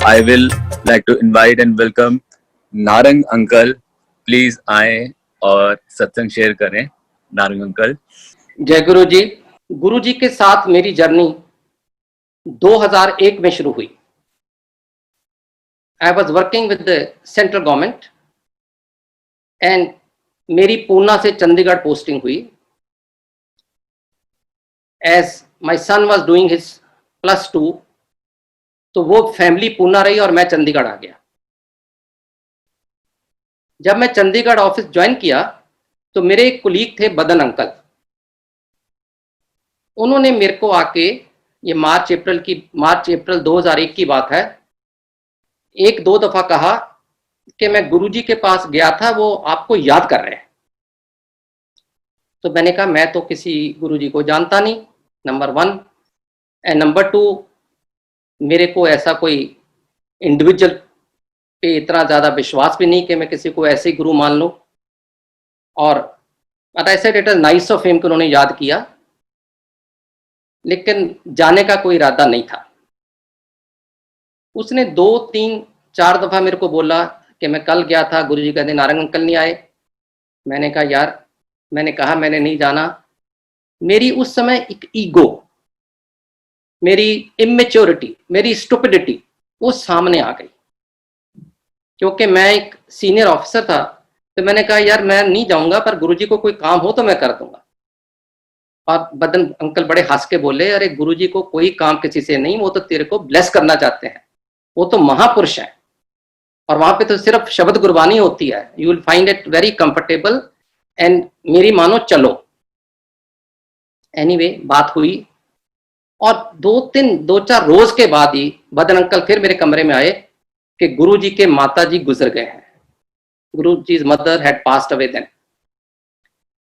I will like to invite and welcome Narang uncle. Please आए और सत्संग शेयर करें. नारंग अंकल. जय गुरु जी. गुरु जी के साथ मेरी जर्नी 2001 में शुरू हुई. I was working with the central government and मेरी पूना से चंडीगढ़ पोस्टिंग हुई. As my son was doing his +2, तो वो फैमिली पूना रही और मैं चंडीगढ़ आ गया. जब मैं चंडीगढ़ ऑफिस ज्वाइन किया तो मेरे एक कुलीग थे बदन अंकल. उन्होंने मेरे को आके, ये मार्च अप्रैल 2001 की बात है, एक दो दफा कहा कि मैं गुरुजी के पास गया था, वो आपको याद कर रहे हैं. तो मैंने कहा मैं तो किसी गुरुजी को जानता नहीं, नंबर 1, एंड नंबर 2 मेरे को ऐसा कोई इंडिविजुअल पे इतना ज़्यादा विश्वास भी नहीं कि मैं किसी को ऐसे ही गुरु मान लूँ. और but I said it is nice of him कि उन्होंने याद किया, लेकिन जाने का कोई इरादा नहीं था. उसने 2, 3, 4 दफ़ा मेरे को बोला कि मैं कल गया था, गुरुजी कहते नारंग अंकल नहीं आए. मैंने कहा यार, मैंने कहा मैंने नहीं जाना. मेरी उस समय एक ईगो, मेरी इमेच्योरिटी, मेरी स्टुपिडिटी वो सामने आ गई. क्योंकि मैं एक सीनियर ऑफिसर था, तो मैंने कहा यार मैं नहीं जाऊंगा, पर गुरुजी को कोई काम हो तो मैं कर दूंगा. और बदन अंकल बड़े हंस के बोले, अरे गुरुजी को कोई काम किसी से नहीं, वो तो तेरे को ब्लेस करना चाहते हैं, वो तो महापुरुष है, और वहां पे तो सिर्फ शब्द गुरबानी होती है, you will find it very comfortable, and मेरी मानो चलो. एनीवे, बात हुई और 2-4 रोज के बाद ही बदन अंकल फिर मेरे कमरे में आए कि गुरुजी के माता जी गुजर गए हैं. Guruji's mother had passed away then,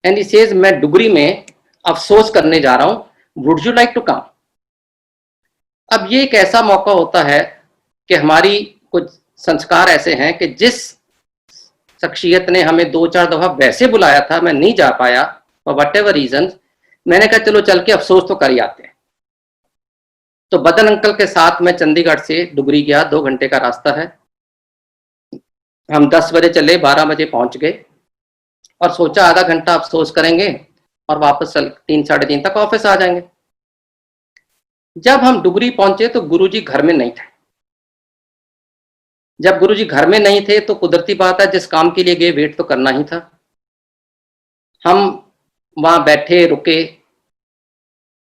and he says मैं डुगरी में अफसोस करने जा रहा हूं, would you like to come. अब ये एक ऐसा मौका होता है कि हमारी कुछ संस्कार ऐसे हैं कि जिस शख्सियत ने हमें 2-4 दफा वैसे बुलाया था, मैं नहीं जा पाया फॉर वट एवर रीजन. मैंने कहा चलो चल के अफसोस तो कर ही आते हैं. तो बदन अंकल के साथ मैं चंडीगढ़ से डुगरी गया, 2 घंटे का रास्ता है. हम 10 बजे चले, 12 बजे पहुंच गए और सोचा आधा घंटा अफसोस करेंगे और वापस 3-3:30 तक ऑफिस आ जाएंगे. जब हम डुगरी पहुंचे तो गुरुजी घर में नहीं थे. जब गुरुजी घर में नहीं थे तो कुदरती बात है, जिस काम के लिए गए वेट तो करना ही था. हम वहां बैठे रुके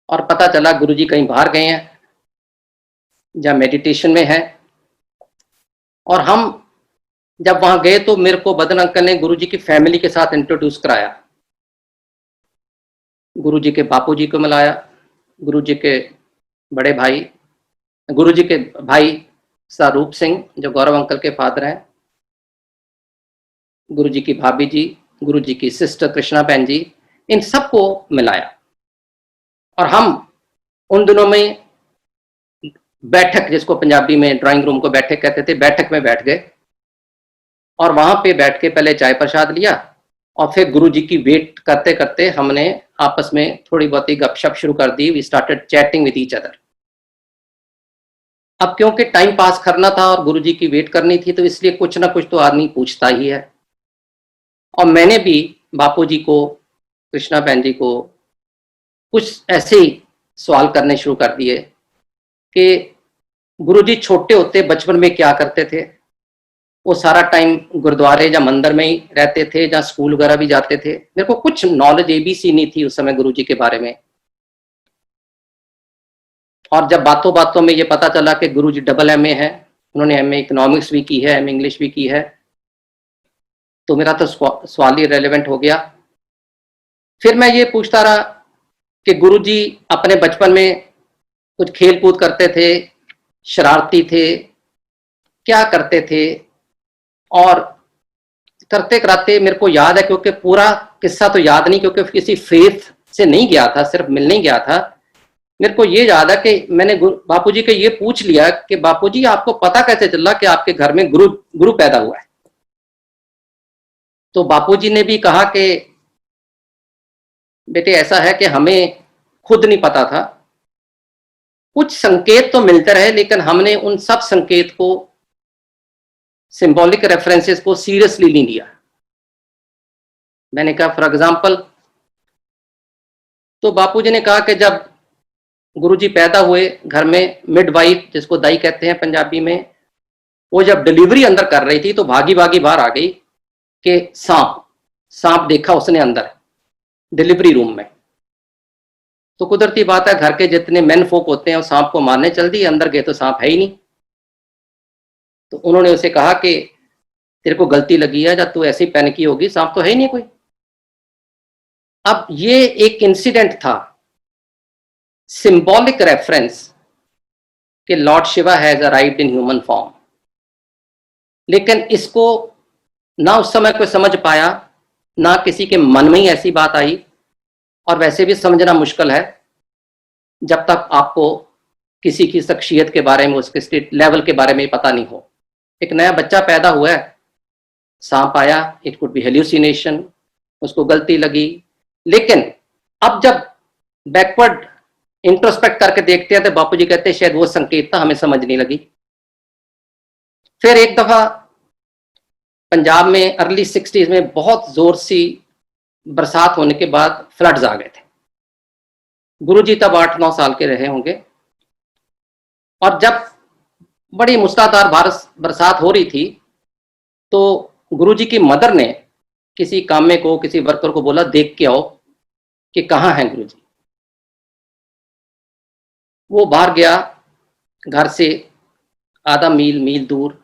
और पता चला गुरुजी कहीं बाहर गए हैं या मेडिटेशन में है. और हम जब वहां गए तो मेरे को बदन अंकल ने गुरुजी की फैमिली के साथ इंट्रोड्यूस कराया. गुरुजी के बापूजी को मिलाया, गुरुजी के बड़े भाई, गुरुजी के भाई स्वरूप सिंह जो गौरव अंकल के फादर हैं, गुरुजी की भाभी जी, गुरुजी की सिस्टर कृष्णा बहन जी, इन सबको मिलाया. और हम उन दिनों में बैठक, जिसको पंजाबी में ड्राइंग रूम को बैठक कहते थे, बैठक में बैठ गए और वहां पे बैठ के पहले चाय प्रसाद लिया और फिर गुरुजी की वेट करते करते हमने आपस में थोड़ी बहुत ही गपशप शुरू कर दी. We started chatting with each other. अब क्योंकि टाइम पास करना था और गुरुजी की वेट करनी थी, तो इसलिए कुछ ना कुछ तो आदमी पूछता ही है. और मैंने भी बापूजी को, कृष्णा बहन जी को कुछ ऐसे ही सवाल करने शुरू कर दिए कि गुरुजी छोटे होते बचपन में क्या करते थे. वो सारा टाइम गुरुद्वारे या मंदिर में ही रहते थे या स्कूल वगैरह भी जाते थे. मेरे को कुछ नॉलेज एबीसी नहीं थी उस समय गुरुजी के बारे में. और जब बातों बातों में ये पता चला कि गुरुजी डबल एमए है, उन्होंने एमए इकोनॉमिक्स भी की है, एमए इंग्लिश भी की है, तो मेरा तो सवाल ही रेलेवेंट हो गया. फिर मैं ये पूछता रहा कि गुरुजी अपने बचपन में कुछ खेल कूद करते थे, शरारती थे, क्या करते थे. और करते कराते मेरे को याद है, क्योंकि पूरा किस्सा तो याद नहीं, क्योंकि किसी फेथ से नहीं गया था, सिर्फ मिलने गया था. मेरे को ये याद है कि मैंने बापूजी के ये पूछ लिया कि बापूजी आपको पता कैसे चला कि आपके घर में गुरु पैदा हुआ है. तो बापूजी ने भी कहा कि बेटे ऐसा है कि हमें खुद नहीं पता था, कुछ संकेत तो मिलते रहे, लेकिन हमने उन सब संकेत को, सिंबॉलिक रेफरेंसेस को सीरियसली नहीं लिया। मैंने कहा फॉर एग्जाम्पल, तो बापूजी ने कहा कि जब गुरुजी पैदा हुए घर में, मिडवाइफ जिसको दाई कहते हैं पंजाबी में, वो जब डिलीवरी अंदर कर रही थी तो भागी भागी बाहर आ गई कि सांप देखा उसने अंदर डिलीवरी रूम में। तो कुदरती बात है, घर के जितने मेन फोक होते हैं वो सांप को मारने चल दिए, अंदर गए तो सांप है ही नहीं। तो उन्होंने उसे कहा कि तेरे को गलती लगी है, जब तू ऐसी पैनिकी होगी, सांप तो है ही नहीं कोई। अब ये एक इंसिडेंट था, सिंबॉलिक रेफरेंस कि Lord Shiva has arrived in human form, लेकिन इसको ना उस समय कोई समझ पाया, ना किसी के मन में ही ऐसी बात आई, और वैसे भी समझना मुश्किल है जब तक आपको किसी की शख्सियत के बारे में, उसके स्टेट लेवल के बारे में पता नहीं हो। एक नया बच्चा पैदा हुआ है, सांप आया, इट कुड बी हेल्यूसिनेशन, उसको गलती लगी, लेकिन अब जब बैकवर्ड इंट्रोस्पेक्ट करके देखते हैं तो बापूजी कहते हैं शायद वो संकेत था, हमें समझ नहीं लगी। फिर एक दफा पंजाब में अर्ली 60s में बहुत जोर सी बरसात होने के बाद फ्लड्स आ गए थे। गुरुजी तब 8-9 साल के रहे होंगे, और जब बड़ी मूसलाधार बरसात हो रही थी तो गुरुजी की मदर ने किसी कामे को, किसी वर्कर को बोला देख के आओ कि कहाँ है गुरुजी। वो बाहर गया, घर से आधा मील दूर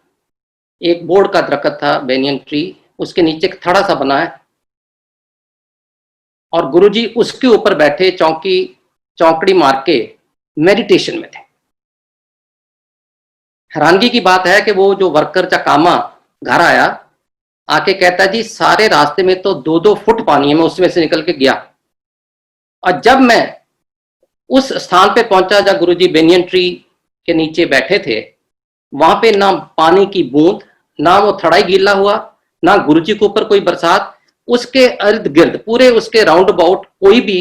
एक बोर्ड का दरख्त था, बेनियन ट्री, उसके नीचे एक थड़ा सा बना है, और गुरुजी उसके ऊपर बैठे चौकड़ी मार के मेडिटेशन में थे। हैरानगी की बात है कि वो जो वर्कर कामा घर आया, आके कहता जी सारे रास्ते में तो 2-2 फुट पानी है, मैं उसमें से निकल के गया, और जब मैं उस स्थान पे पहुंचा जहाँ गुरुजी बेनियन ट्री के नीचे बैठे थे, वहां पे ना पानी की बूंद, ना वो थड़ाई गीला हुआ, ना गुरुजी के ऊपर कोई बरसात, उसके इर्द गिर्द पूरे उसके राउंड अबाउट कोई भी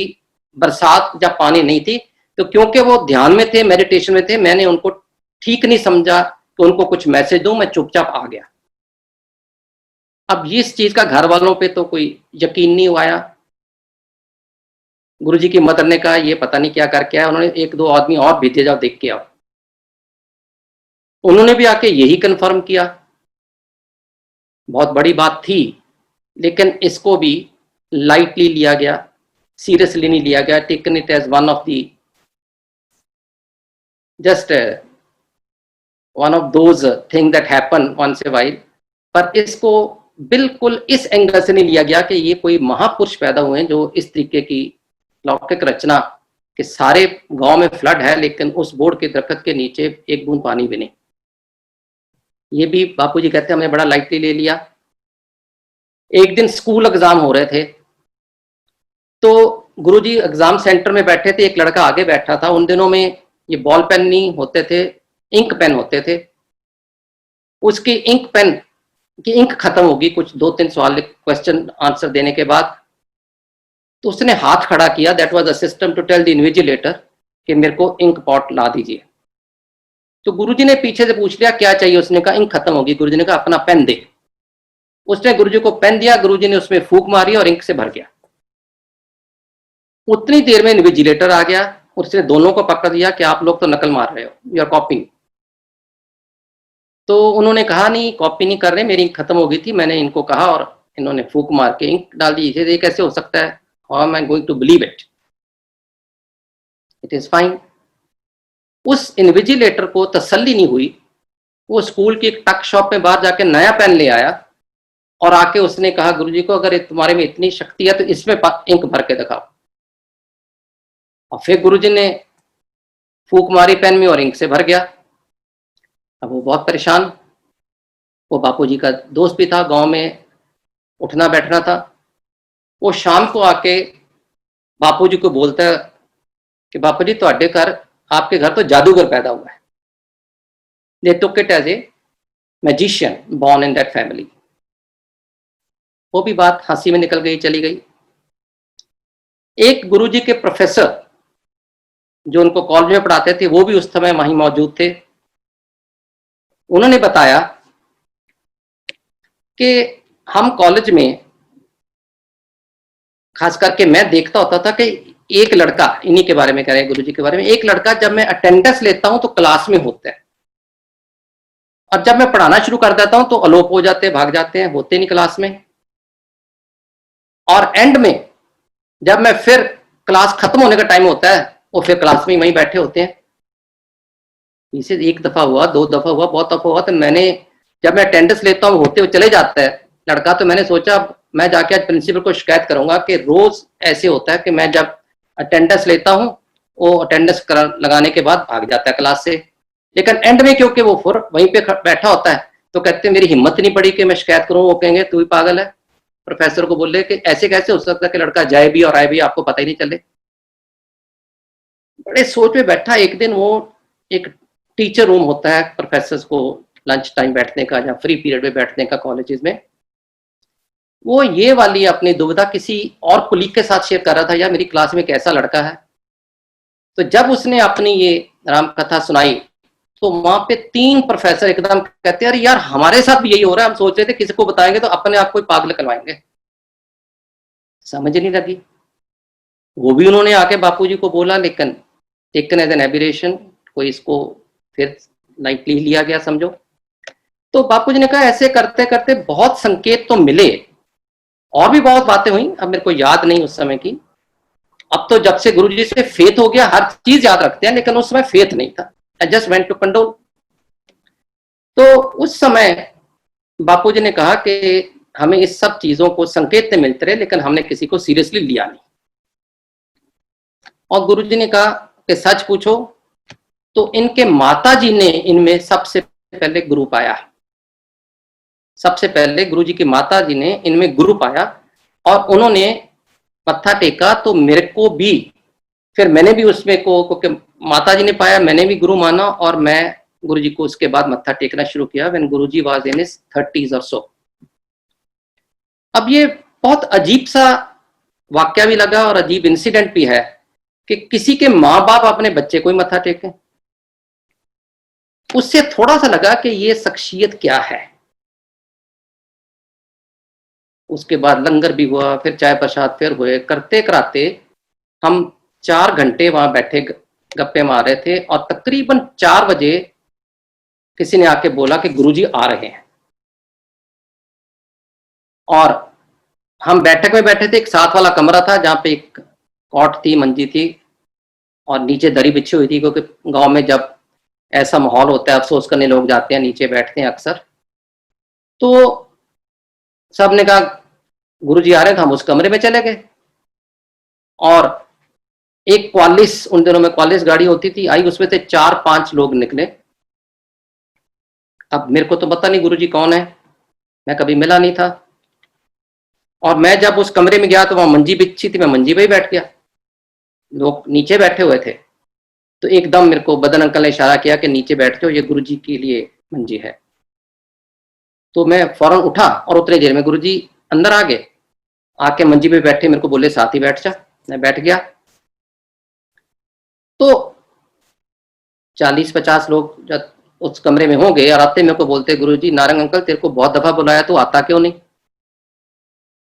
बरसात या पानी नहीं थी। तो क्योंकि वो ध्यान में थे, मेडिटेशन में थे, मैंने उनको ठीक नहीं समझा कि उनको कुछ मैसेज दूं, मैं चुपचाप आ गया। अब इस चीज का घर वालों पे तो कोई यकीन नहीं हुआ। गुरुजी की मदर ने कहा ये पता नहीं क्या करके आया, उन्होंने 1-2 आदमी और भेजे, जाओ देख के आओ। उन्होंने भी आके यही कंफर्म किया। बहुत बड़ी बात थी, लेकिन इसको भी लाइटली लिया गया, सीरियसली नहीं लिया गया, taken it as one of the just one of those thing that happen once a while. पर इसको बिल्कुल इस एंगल से नहीं लिया गया कि ये कोई महापुरुष पैदा हुए हैं जो इस तरीके की लौकिक रचना कि सारे गांव में फ्लड है लेकिन उस बोर्ड के दरख्त के नीचे एक बूंद पानी भी नहीं। ये भी बापूजी कहते हैं हमने बड़ा लाइटली ले लिया। एक दिन स्कूल एग्जाम हो रहे थे, तो गुरुजी एग्जाम सेंटर में बैठे थे, एक लड़का आगे बैठा था। उन दिनों में ये बॉल पेन नहीं होते थे, इंक पेन होते थे। उसकी इंक पेन की इंक खत्म होगी कुछ 2-3 सवाल क्वेश्चन आंसर देने के बाद, तो उसने हाथ खड़ा किया। That was a system to tell the invigilator कि मेरे को इंक पॉट ला दीजिए। तो गुरुजी ने पीछे से पूछ लिया क्या चाहिए, उसने कहा इंक खत्म होगी। गुरुजी ने कहा अपना पेन दे। उसने गुरुजी को पेन दिया, गुरुजी ने उसमें फूंक मारी और इंक से भर गया। उतनी देर में इन्विजिलेटर आ गया, उसने दोनों को पकड़ दिया कि आप लोग तो नकल मार रहे हो, यू आर कॉपिंग। तो उन्होंने कहा नहीं कॉपी नहीं कर रहे, मेरी इंक खत्म हो गई थी, मैंने इनको कहा और इन्होंने फूंक मार के इंक डाल दी। ये कैसे हो सकता है? How am I going to believe it? It is fine. उस इन्विजिलेटर को तसल्ली नहीं हुई, वो स्कूल की एक टक शॉप में बाहर जाके नया पेन ले आया और आके उसने कहा गुरुजी को अगर तुम्हारे में इतनी शक्ति है तो इसमें इंक भर के दिखाओ। और फिर गुरुजी ने फूंक मारी पेन में और इंक से भर गया। अब वो बहुत परेशान, वो बापूजी का दोस्त भी था, गांव में उठना बैठना था। वो शाम को आके बापूजी को बोलता है कि बापूजी ਤੁਹਾਡੇ घर, आपके घर तो जादूगर पैदा हुआ है। They took it as a magician born in that family। वो भी बात हंसी में निकल गई, चली गई। एक गुरुजी के प्रोफेसर जो उनको कॉलेज में पढ़ाते थे वो भी उस समय वहीं मौजूद थे। उन्होंने बताया कि हम कॉलेज में, खास करके मैं देखता होता था कि एक लड़का, इन्हीं के बारे में कह रहे हैं गुरुजी के बारे में, एक लड़का जब मैं अटेंडेंस लेता हूं तो क्लास में होता है, और जब मैं पढ़ाना शुरू कर देता हूं तो अलोप हो जाते हैं, भाग जाते हैं, होते नहीं क्लास में। और एंड में जब मैं फिर क्लास खत्म होने का टाइम होता है वो फिर क्लास में वहीं बैठे होते हैं। इसे एक दफा हुआ, 2 दफा हुआ, बहुत दफा हुआ, तो मैंने, जब मैं अटेंडेंस लेता हूँ होते हुए चले जाता है लड़का, तो मैंने सोचा मैं जाके आज प्रिंसिपल को शिकायत करूंगा कि रोज ऐसे होता है कि मैं जब अटेंडेंस लेता हूँ वो अटेंडेंस लगाने के बाद भाग जाता है क्लास से, लेकिन एंड में क्योंकि वो फिर वहीं पे बैठा होता है, तो कहते हैं मेरी हिम्मत नहीं पड़ी कि मैं शिकायत करूँ। वो कहेंगे तू ही पागल है। प्रोफेसर को बोले कि ऐसे कैसे हो सकता है कि लड़का जाए भी और आए भी, आपको पता ही नहीं चले। बड़े सोच में बैठा। एक दिन वो, एक टीचर रूम होता है प्रोफेसर को लंच टाइम बैठने का या फ्री पीरियड में बैठने का कॉलेजेस में, वो ये वाली अपनी दुविधा किसी और कुलीग के साथ शेयर कर रहा था, यार मेरी क्लास में कैसा लड़का है। तो जब उसने अपनी ये राम कथा सुनाई तो वहां पे 3 प्रोफेसर एकदम कहते हैं अरे यार हमारे साथ भी यही हो रहा है, हम सोच रहे थे किसी को बताएंगे तो अपने आप को पागल करवाएंगे। समझ नहीं लगी। वो भी उन्होंने आके बापूजी को बोला, लेकिन टेकन एज एन एबिरेशन, कोई इसको फिर लाइटली लिया गया समझो। तो बापूजी ने कहा ऐसे करते करते बहुत संकेत तो मिले, और भी बहुत बातें हुई, अब मेरे को याद नहीं उस समय की। अब तो जब से गुरुजी से फेथ हो गया हर चीज याद रखते हैं, लेकिन उस समय फेथ नहीं था। I just went to condole. तो उस समय बापूजी ने कहा कि हमें इस सब चीजों को संकेत तो मिलते रहे, लेकिन हमने किसी को सीरियसली लिया नहीं। और गुरुजी ने कहा कि सच पूछो तो इनके माताजी ने इनमें सबसे पहले गुरु पाया। सबसे पहले गुरुजी की माताजी ने इनमें गुरु पाया, और उन्होंने मत्था टेका तो मेरे को भी, फिर मैंने भी उसमें को क्योंकि माताजी ने पाया, मैंने भी गुरु माना, और मैं गुरुजी को उसके बाद मत्था टेकना शुरू किया when Guruji was in his 30s और सो। अब ये बहुत अजीब सा वाक्य भी लगा और अजीब इंसिडेंट भी है कि किसी के माँ बाप अपने बच्चे को ही मत्था टेकें। उससे थोड़ा सा लगा कि ये शख्सियत क्या है। उसके बाद लंगर भी हुआ, फिर चाय प्रसाद फिर हुए, करते कराते हम 4 घंटे वहां बैठे गप्पे मार रहे थे, और तकरीबन 4 बजे किसी ने आके बोला कि गुरुजी आ रहे हैं। और हम बैठक में बैठे थे, एक साथ वाला कमरा था जहाँ पे एक कॉट थी, मंजी थी, और नीचे दरी बिछी हुई थी, क्योंकि गांव में जब ऐसा माहौल होता है अफसोस करने लोग जाते हैं, नीचे बैठते हैं अक्सर। तो सब ने कहा गुरुजी आ रहे थे, हम उस कमरे में चले गए। और एक क्वालिस, उन दिनों में क्वालिस गाड़ी होती थी, आई, उसमें से 4-5 लोग निकले। अब मेरे को तो पता नहीं गुरुजी कौन है, मैं कभी मिला नहीं था। और मैं जब उस कमरे में गया तो वहां मंजी बिछी थी, मैं मंजी पे ही बैठ गया, लोग नीचे बैठे हुए थे। तो एकदम मेरे को बदन अंकल ने इशारा किया कि नीचे बैठ जाओ, ये गुरुजी के लिए मंजी है। तो मैं फौरन उठा और उतने देर में गुरुजी अंदर आ गए, आके मंजी पे बैठे, मेरे को बोले साथ ही बैठ जा। मैं बैठ गया। तो 40-50 लोग जब उस कमरे में होंगे, और आते मेरे को बोलते गुरुजी नारंग अंकल तेरे को बहुत दफा बुलाया, तो आता क्यों नहीं?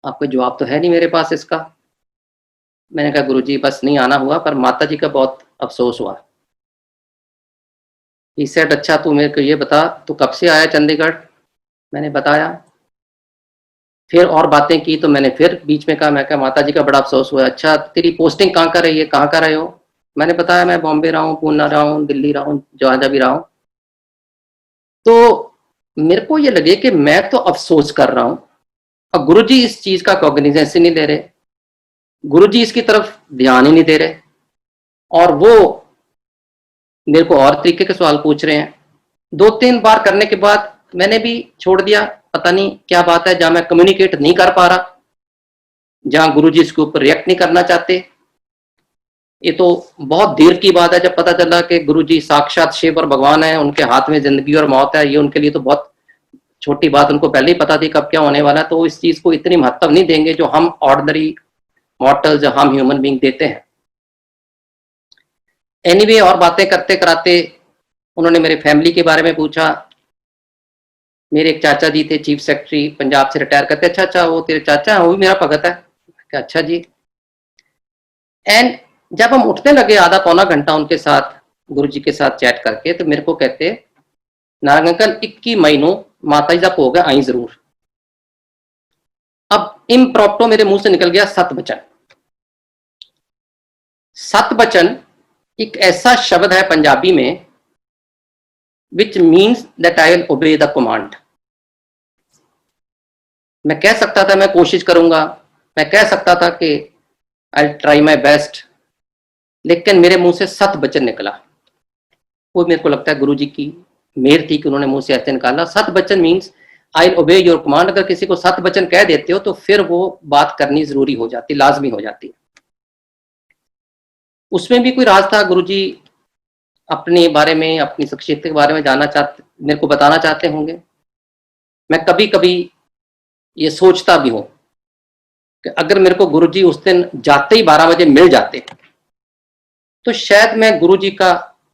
आपको जवाब तो है नहीं मेरे पास इसका। मैंने कहा गुरुजी बस नहीं आना हुआ, पर माता जी का बहुत अफसोस हुआ। ही सेड अच्छा तू मेरे को ये बता तू कब से आया चंडीगढ़? मैंने बताया। फिर और बातें की, तो मैंने फिर बीच में कहा, मैं कहा माता जी का बड़ा अफसोस हुआ। अच्छा तेरी पोस्टिंग कहाँ कर रही है, कहाँ कर रहे हो? मैंने बताया मैं बॉम्बे रहा हूँ, पूना रहा हूँ, दिल्ली रहा हूँ, जहाँ भी रहा हूँ। तो मेरे को ये लगे कि मैं तो अफसोस कर रहा हूँ, और गुरुजी इस चीज का कॉग्निजेंस ही नहीं ले रहे, गुरुजी इसकी तरफ ध्यान ही नहीं दे रहे, और वो मेरे को और तरीके के सवाल पूछ रहे हैं। 2-3 बार करने के बाद मैंने भी छोड़ दिया, पता नहीं क्या बात है, जहां मैं कम्युनिकेट नहीं कर पा रहा, जहां गुरुजी इसके ऊपर रिएक्ट नहीं करना चाहते। ये तो बहुत देर की बात है जब पता चला कि गुरुजी साक्षात शिव और भगवान है, उनके हाथ में जिंदगी और मौत है। ये उनके लिए तो बहुत छोटी बात, उनको पहले ही पता थी कब क्या होने वाला है, तो इस चीज को इतनी महत्व नहीं देंगे जो हम ऑर्डिनरी मॉर्टल्स, हम ह्यूमन बीइंग देते हैं। एनीवे और बातें करते कराते उन्होंने मेरे फैमिली के बारे में पूछा। मेरे एक चाचा जी थे चीफ सेक्रेटरी, पंजाब से रिटायर करते। अच्छा अच्छा, वो तेरे चाचा हैं, वो भी मेरा भगत है। अच्छा जी। एंड जब हम उठने लगे आधा पौना घंटा उनके साथ गुरु जी के साथ चैट करके, तो मेरे को कहते, नारंग अंकल 21 मई को माता जी का भोग है, आई जरूर। अब इम्प्रॉप्टो मेरे मुंह से निकल गया सत बचन। सत बचन एक ऐसा शब्द है पंजाबी में which means that I will obey the command. मैं कह सकता था मैं कोशिश करूंगा, मैं कह सकता था कि आई ट्राई माई बेस्ट, लेकिन मेरे मुंह से सत बचन निकला। वो मेरे को लगता है गुरु जी की मेहर थी कि उन्होंने मुंह से ऐसे निकाला। सत बचन मीन्स आई ओबे योर कमांड। अगर किसी को सत बचन कह देते हो तो फिर वो बात करनी जरूरी हो जाती, लाजमी हो जाती है। उसमें भी कोई राज था। गुरु जी अपने बारे में, अपनी शख्सियत के बारे में जानना चाहते, मेरे को बताना चाहते होंगे। मैं कभी कभी ये सोचता भी हूं कि अगर मेरे को गुरु जी उस दिन जाते ही 12 बजे मिल जाते तो शायद मैं गुरु जी का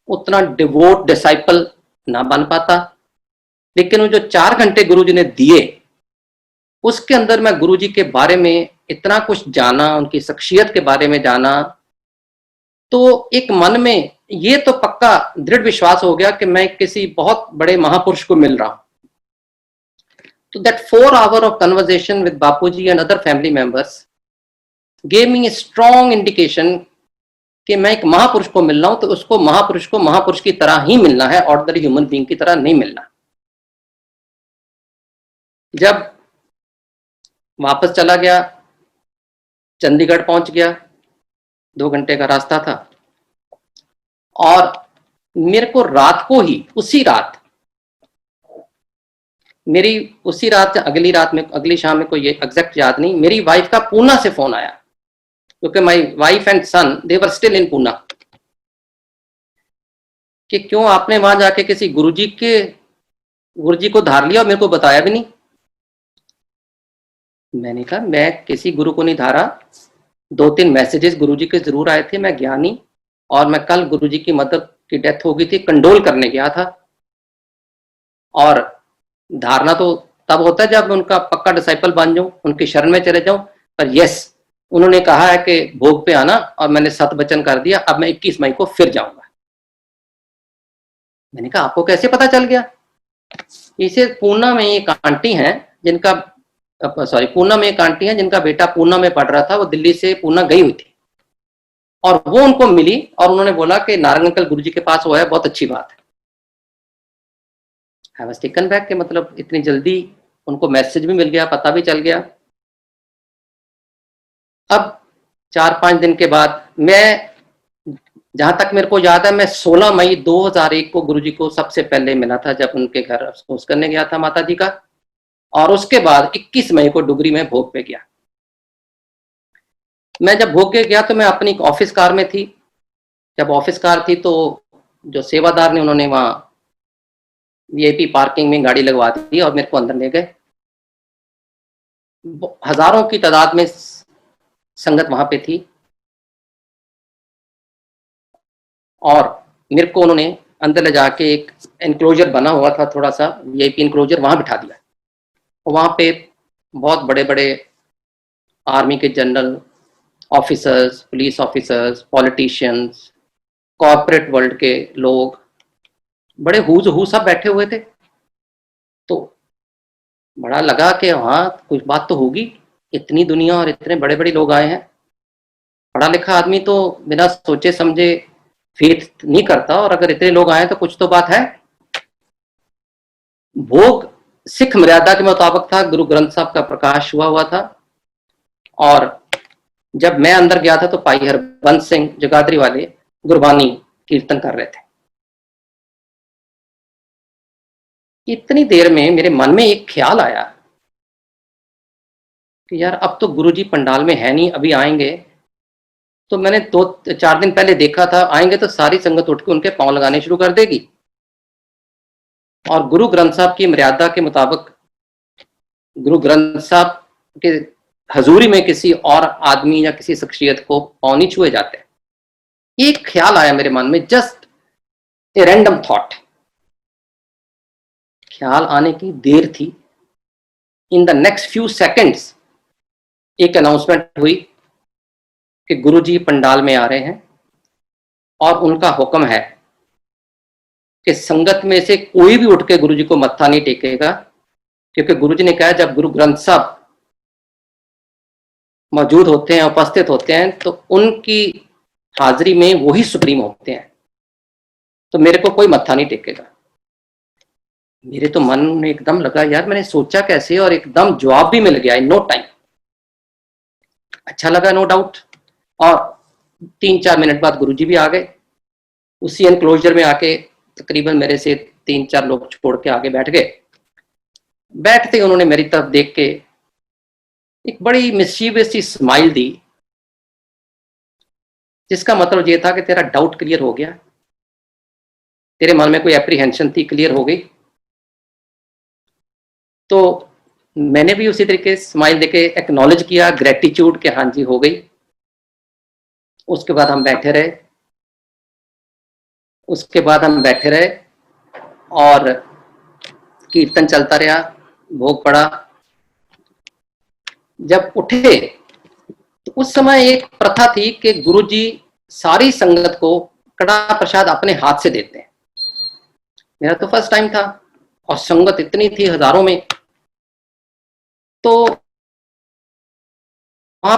उतना डिवोट डिसाइपल ना बन पाता। लेकिन वो जो 4 घंटे गुरु जी ने दिए, उसके अंदर मैं गुरु जी के बारे में इतना कुछ जाना, उनकी शख्सियत के बारे में जाना। तो एक मन में ये तो पक्का दृढ़ विश्वास हो गया कि मैं किसी बहुत बड़े महापुरुष को मिल रहा हूं। तो that 4 hour of conversation with Bapuji and other family members gave me a strong indication कि मैं एक महापुरुष को मिल रहा हूं, तो उसको महापुरुष की तरह ही मिलना है, ऑर्डिनरी ह्यूमन बीइंग की तरह नहीं मिलना। जब वापस चला गया, चंडीगढ़ पहुंच गया, 2 घंटे का रास्ता था, और मेरे को रात को ही, उसी रात में, अगली शाम में, कोई ये एग्जैक्ट याद नहीं, मेरी वाइफ का पूना से फोन आया, क्योंकि my wife and son they were still in Poona, कि क्यों आपने वहां जाके किसी गुरुजी को धार लिया और मेरे को बताया भी नहीं। मैंने कहा मैं किसी गुरु को नहीं धारा, 2-3 मैसेजेस गुरुजी के जरूर आए थे, मैं गया नहीं। और मैं कल गुरुजी की मदर की डेथ हो गई थी, कंडोल करने गया था। और धारणा तो तब होता है जब उनका पक्का डिसाइपल बन जाऊं, उनकी शरण में चले जाऊं। पर यस, उन्होंने कहा है कि भोग पे आना, और मैंने सत वचन कर दिया, अब मैं 21 मई को फिर जाऊंगा। मैंने कहा आपको कैसे पता चल गया? इसे पूना में एक आंटी हैं जिनका बेटा पूना में पढ़ रहा था, वो दिल्ली से पूना गई हुई थी, और वो उनको मिली और उन्होंने बोला कि नारंग अंकल गुरुजी के पास वो है, बहुत अच्छी बात है। आई वाज टेकन बैक कि मतलब इतनी जल्दी उनको मैसेज भी मिल गया, पता भी चल गया। अब 4-5 दिन के बाद, मैं जहां तक मेरे को याद है, मैं 16 मई 2001 को गुरुजी को सबसे पहले मिला था, जब उनके घर अफसोस करने गया था माता जी का। और उसके बाद 21 मई को डुगरी में भोग पे गया। मैं जब भोग पे गया तो मैं अपनी ऑफिस कार में थी। जब ऑफिस कार थी तो जो सेवादार ने, उन्होंने वहां वीआईपी पार्किंग में गाड़ी लगवा दी और मेरे को अंदर ले गए। हजारों की तादाद में संगत वहां पे थी, और मेरे को उन्होंने अंदर ले जाके एक एनक्लोजर बना हुआ था, थोड़ा सा वीआईपी एनक्लोजर, वहां बिठा दिया। और वहां पे बहुत बड़े बड़े आर्मी के general, officers, police officers, politicians, corporate world के लोग, बड़े हूज सब बैठे हुए थे। तो बड़ा लगा कि हाँ कुछ बात तो होगी, इतनी दुनिया और इतने बड़े बड़े लोग आए हैं। पढ़ा लिखा आदमी तो बिना सोचे समझे फेथ नहीं करता, और अगर इतने लोग आए तो कुछ तो बात है। भोग सिख मर्यादा के मुताबिक था, गुरु ग्रंथ साहब का प्रकाश हुआ था। और जब मैं अंदर गया था तो भाई हरबंस सिंह जगाधरी वाले गुरबानी कीर्तन कर रहे थे। इतनी देर में मेरे मन में एक ख्याल आया कि यार अब तो गुरुजी पंडाल में है नहीं, अभी आएंगे। तो मैंने 2-4 दिन पहले देखा था, आएंगे तो सारी संगत उठ के उनके पांव लगाने शुरू कर देगी। और गुरु ग्रंथ साहब की मर्यादा के मुताबिक गुरु ग्रंथ साहब के हजूरी में किसी और आदमी या किसी शख्सियत को पांव नहीं छुए जाते। एक ख्याल आया मेरे मन में, जस्ट ए रैंडम थॉट। ख्याल आने की देर थी, in the next few seconds एक अनाउंसमेंट हुई कि गुरुजी पंडाल में आ रहे हैं और उनका हुक्म है कि संगत में से कोई भी उठ के गुरुजी को मत्था नहीं टेकेगा, क्योंकि गुरुजी ने कहा जब गुरु ग्रंथ साहब मौजूद होते हैं, उपस्थित होते हैं, तो उनकी हाजिरी में वही सुप्रीम होते हैं, तो मेरे को कोई मत्था नहीं टेकेगा। मेरे तो मन में एकदम लगा, यार मैंने सोचा कैसे, और एकदम जवाब भी मिल गया इन नो टाइम। अच्छा लगा, नो डाउट। और 3-4 मिनट बाद गुरुजी भी आ गए। उसी एनक्लोजर में आके तकरीबन मेरे से 3-4 लोग छोड़ के आगे बैठ गए। बैठते ही उन्होंने मेरी तरफ देख के एक बड़ी मिस्चीवियस सी स्माइल दी, जिसका मतलब ये था कि तेरा डाउट क्लियर हो गया, तेरे मन में कोई एप्रीहेंशन थी, क्लियर हो गई। तो मैंने भी उसी तरीके स्माइल देके एक्नॉलेज किया, ग्रेटिट्यूड के हाँ जी हो गई। उसके बाद हम बैठे रहे, और कीर्तन चलता रहा, भोग पड़ा। जब उठे तो उस समय एक प्रथा थी कि गुरुजी सारी संगत को कड़ा प्रसाद अपने हाथ से देते हैं। मेरा तो फर्स्ट टाइम था और संगत इतनी थी हजारों में, तो वहां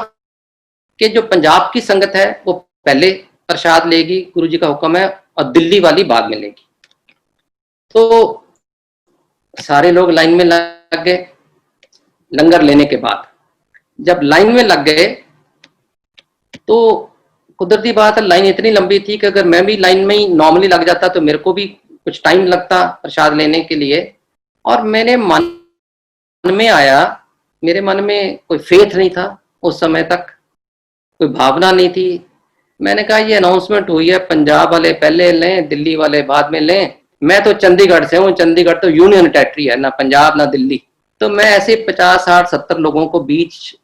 के जो पंजाब की संगत है वो पहले प्रसाद लेगी, गुरुजी का हुक्म है, और दिल्ली वाली बाद में लेगी। तो सारे लोग लाइन में लग गए। लंगर लेने के बाद जब लाइन में लग गए तो कुदरती बात है, लाइन इतनी लंबी थी कि अगर मैं भी लाइन में ही नॉर्मली लग जाता तो मेरे को भी कुछ टाइम लगता प्रसाद लेने के लिए। और मेरे मन में आया, मेरे मन में कोई फेथ नहीं था उस समय तक, कोई भावना नहीं थी। मैंने कहा ये अनाउंसमेंट हुई है, पंजाब वाले पहले लें, दिल्ली वाले बाद में लें। मैं तो चंडीगढ़ से हूँ, चंडीगढ़ तो यूनियन टेरिटरी है, ना पंजाब ना दिल्ली। तो मैं ऐसे 50, 60, 70 लोगों को बीच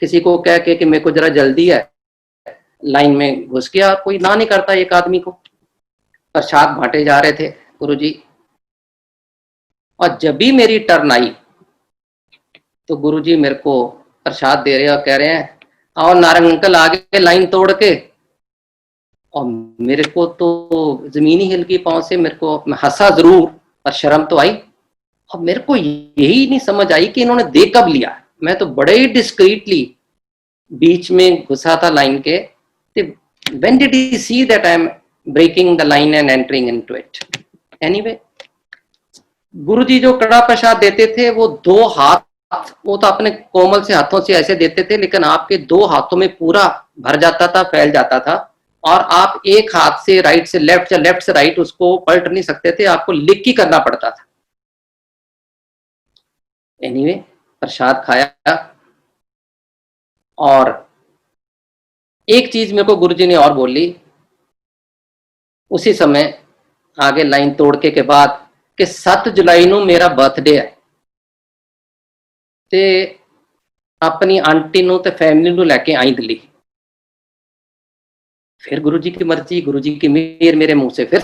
किसी को कह के कि मेरे को जरा जल्दी है, लाइन में घुस गया। कोई ना नहीं करता एक आदमी को। प्रसाद बांटे जा रहे थे गुरुजी, और जब भी मेरी टर्न आई तो गुरुजी मेरे को प्रसाद दे रहे और कह रहे हैं आओ नारंग अंकल आगे लाइन तोड़ के। और मेरे को तो जमीन ही हिल गई पांव से। मेरे को, मैं हंसा जरूर पर शर्म तो आई। और मेरे को यही नहीं समझ आई कि इन्होंने दे कब लिया। मैं तो बड़े ही डिस्क्रीटली बीच में घुसा था लाइन के। When did he see that I am breaking the line and entering into it? Anyway, गुरुजी जो कड़ा प्रसाद देते थे वो 2 हाथ, वो तो अपने कोमल से हाथों से ऐसे देते थे, लेकिन आपके 2 हाथों में पूरा भर जाता था, फैल जाता था। और आप एक हाथ से राइट से लेफ्ट या लेफ्ट से राइट उसको पलट नहीं सकते थे, आपको लिख के करना पड़ता था। एनीवे, प्रसाद खाया। और एक चीज मेरे को गुरुजी ने और बोली उसी समय आगे लाइन तोड़ के बाद कि 7 जुलाई ਨੂੰ मेरा बर्थडे है, ते अपनी आंटी ਨੂੰ ਤੇ फैमिली ਨੂੰ लेके आई दिल्ली। फिर गुरुजी की मर्जी, गुरुजी की मेहर, मेरे मुंह से फिर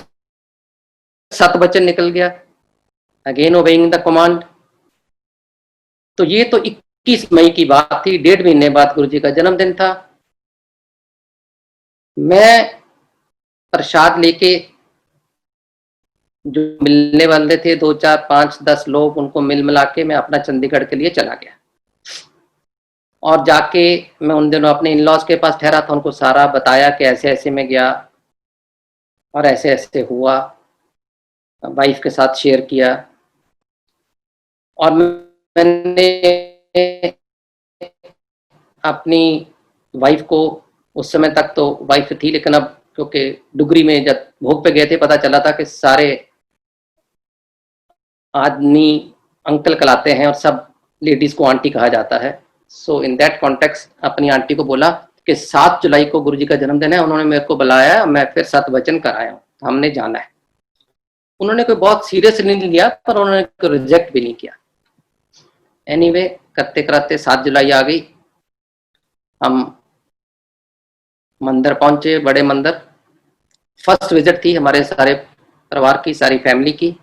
7 वचन निकल गया, अगेन ओबेइंग द कमांड। तो ये तो 21 मई की बात थी, 1.5 महीने बाद गुरुजी का जन्मदिन था। मैं प्रसाद लेके, जो मिलने वाले थे 2, 4, 5, 10 लोग, उनको मिल मिला के मैं अपना चंडीगढ़ के लिए चला गया। और जाके मैं उन दिनों अपने इन लॉज के पास ठहरा था, उनको सारा बताया कि ऐसे ऐसे मैं गया और ऐसे ऐसे हुआ, वाइफ के साथ शेयर किया। और मैंने अपनी वाइफ को, उस समय तक तो वाइफ थी, लेकिन अब क्योंकि डुगरी में जब भोग पे गए थे पता चला था कि सारे आदमी अंकल कहलाते हैं और सब लेडीज को आंटी कहा जाता है। सो इन दैट कॉन्टेक्स्ट अपनी आंटी को बोला कि 7 जुलाई को गुरुजी का जन्मदिन है, उन्होंने मेरे को बुलाया, मैं फिर 7 वचन कराया हूँ, हमने जाना है। उन्होंने कोई बहुत सीरियस नहीं लिया, पर उन्होंने कोई रिजेक्ट भी नहीं किया। एनीवे, करते कराते 7 जुलाई आ गई। हम मंदिर पहुंचे, बड़े मंदिर, फर्स्ट विजिट थी हमारे सारे परिवार की, सारी फैमिली की।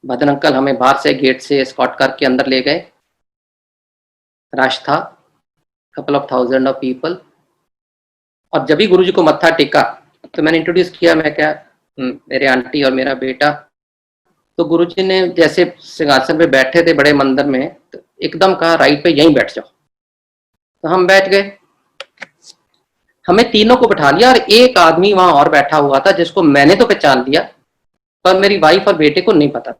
भदन अंकल हमें बाहर से गेट से एस्कॉर्ट करके अंदर ले गए। रश था, couple of thousand of people. और जब भी गुरुजी को मत्था टेका तो मैंने इंट्रोड्यूस किया, मैं क्या मेरे आंटी और मेरा बेटा। तो गुरुजी ने जैसे सिंहासन पे बैठे थे बड़े मंदिर में, तो एकदम कहा राइट पे यहीं बैठ जाओ। तो हम बैठ गए। हमें तीनों को बैठा लिया और एक आदमी वहां और बैठा हुआ था जिसको मैंने तो पहचान लिया, पर मेरी वाइफ और बेटे को नहीं पता।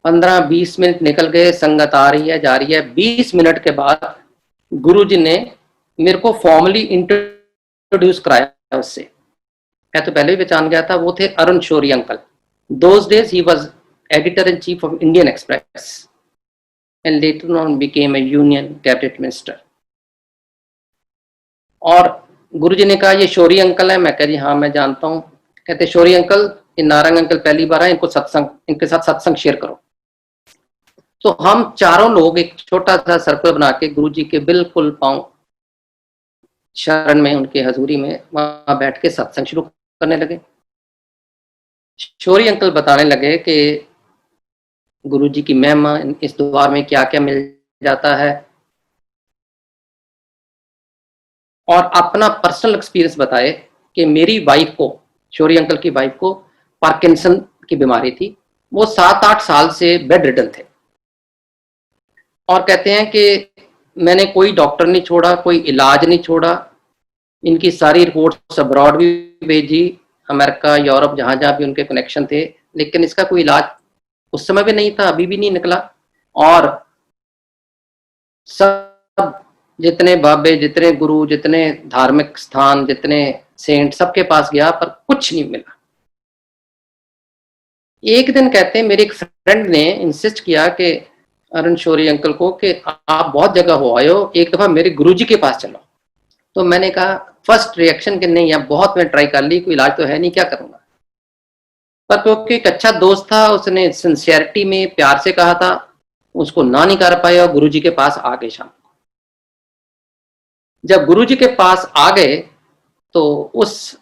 15-20 मिनट निकल गए, संगत आ रही है जा रही है। 20 मिनट के बाद गुरुजी ने मेरे को फॉर्मली इंट्रोड्यूस कराया उससे। मैं तो पहले भी पहचान गया था, वो थे Arun Shourie uncle. Those days he was editor in chief of Indian Express and later on became a union cabinet minister. और गुरुजी ने कहा ये शौरी अंकल है। मैं कह जी हाँ मैं जानता हूँ। कहते शौरी अंकल, ये नारंग अंकल पहली बार आए, इनको सत्संग, इनके साथ सत्संग शेयर करो। तो हम चारों लोग एक छोटा सा सर्कल बना के गुरुजी के बिल्कुल पांव शरण में, उनके हजूरी में वहां बैठ के सत्संग शुरू करने लगे। शौरी अंकल बताने लगे कि गुरुजी की महिमा, इस द्वार में क्या क्या मिल जाता है, और अपना पर्सनल एक्सपीरियंस बताए कि मेरी वाइफ को, शौरी अंकल की वाइफ को पार्किंसन की बीमारी थी। वो 7-8 साल से बेड रिडन थे। और कहते हैं कि मैंने कोई डॉक्टर नहीं छोड़ा, कोई इलाज नहीं छोड़ा, इनकी सारी रिपोर्ट्स अब्रॉड भी भेजी, अमेरिका यूरोप जहां जहां भी उनके कनेक्शन थे, लेकिन इसका कोई इलाज उस समय भी नहीं था, अभी भी नहीं निकला। और सब जितने बाबे, जितने गुरु, जितने धार्मिक स्थान, जितने सेंट, सबके पास गया पर कुछ नहीं मिला। एक दिन कहते हैं मेरे एक फ्रेंड ने इंसिस्ट किया कि अरुण शौरी अंकल को कि आप बहुत जगह हो आए हो, एक दफा मेरे गुरुजी के पास चलो। तो मैंने कहा फर्स्ट रिएक्शन कि नहीं यार, बहुत मैं ट्राई कर ली, कोई इलाज तो है नहीं, क्या करूंगा। पर क्योंकि एक अच्छा दोस्त था, उसने सिंसियरिटी में प्यार से कहा था, उसको ना नहीं कर पाया और गुरुजी के पास आ गए। शाम जब गुरुजी के पास आ गए तो उस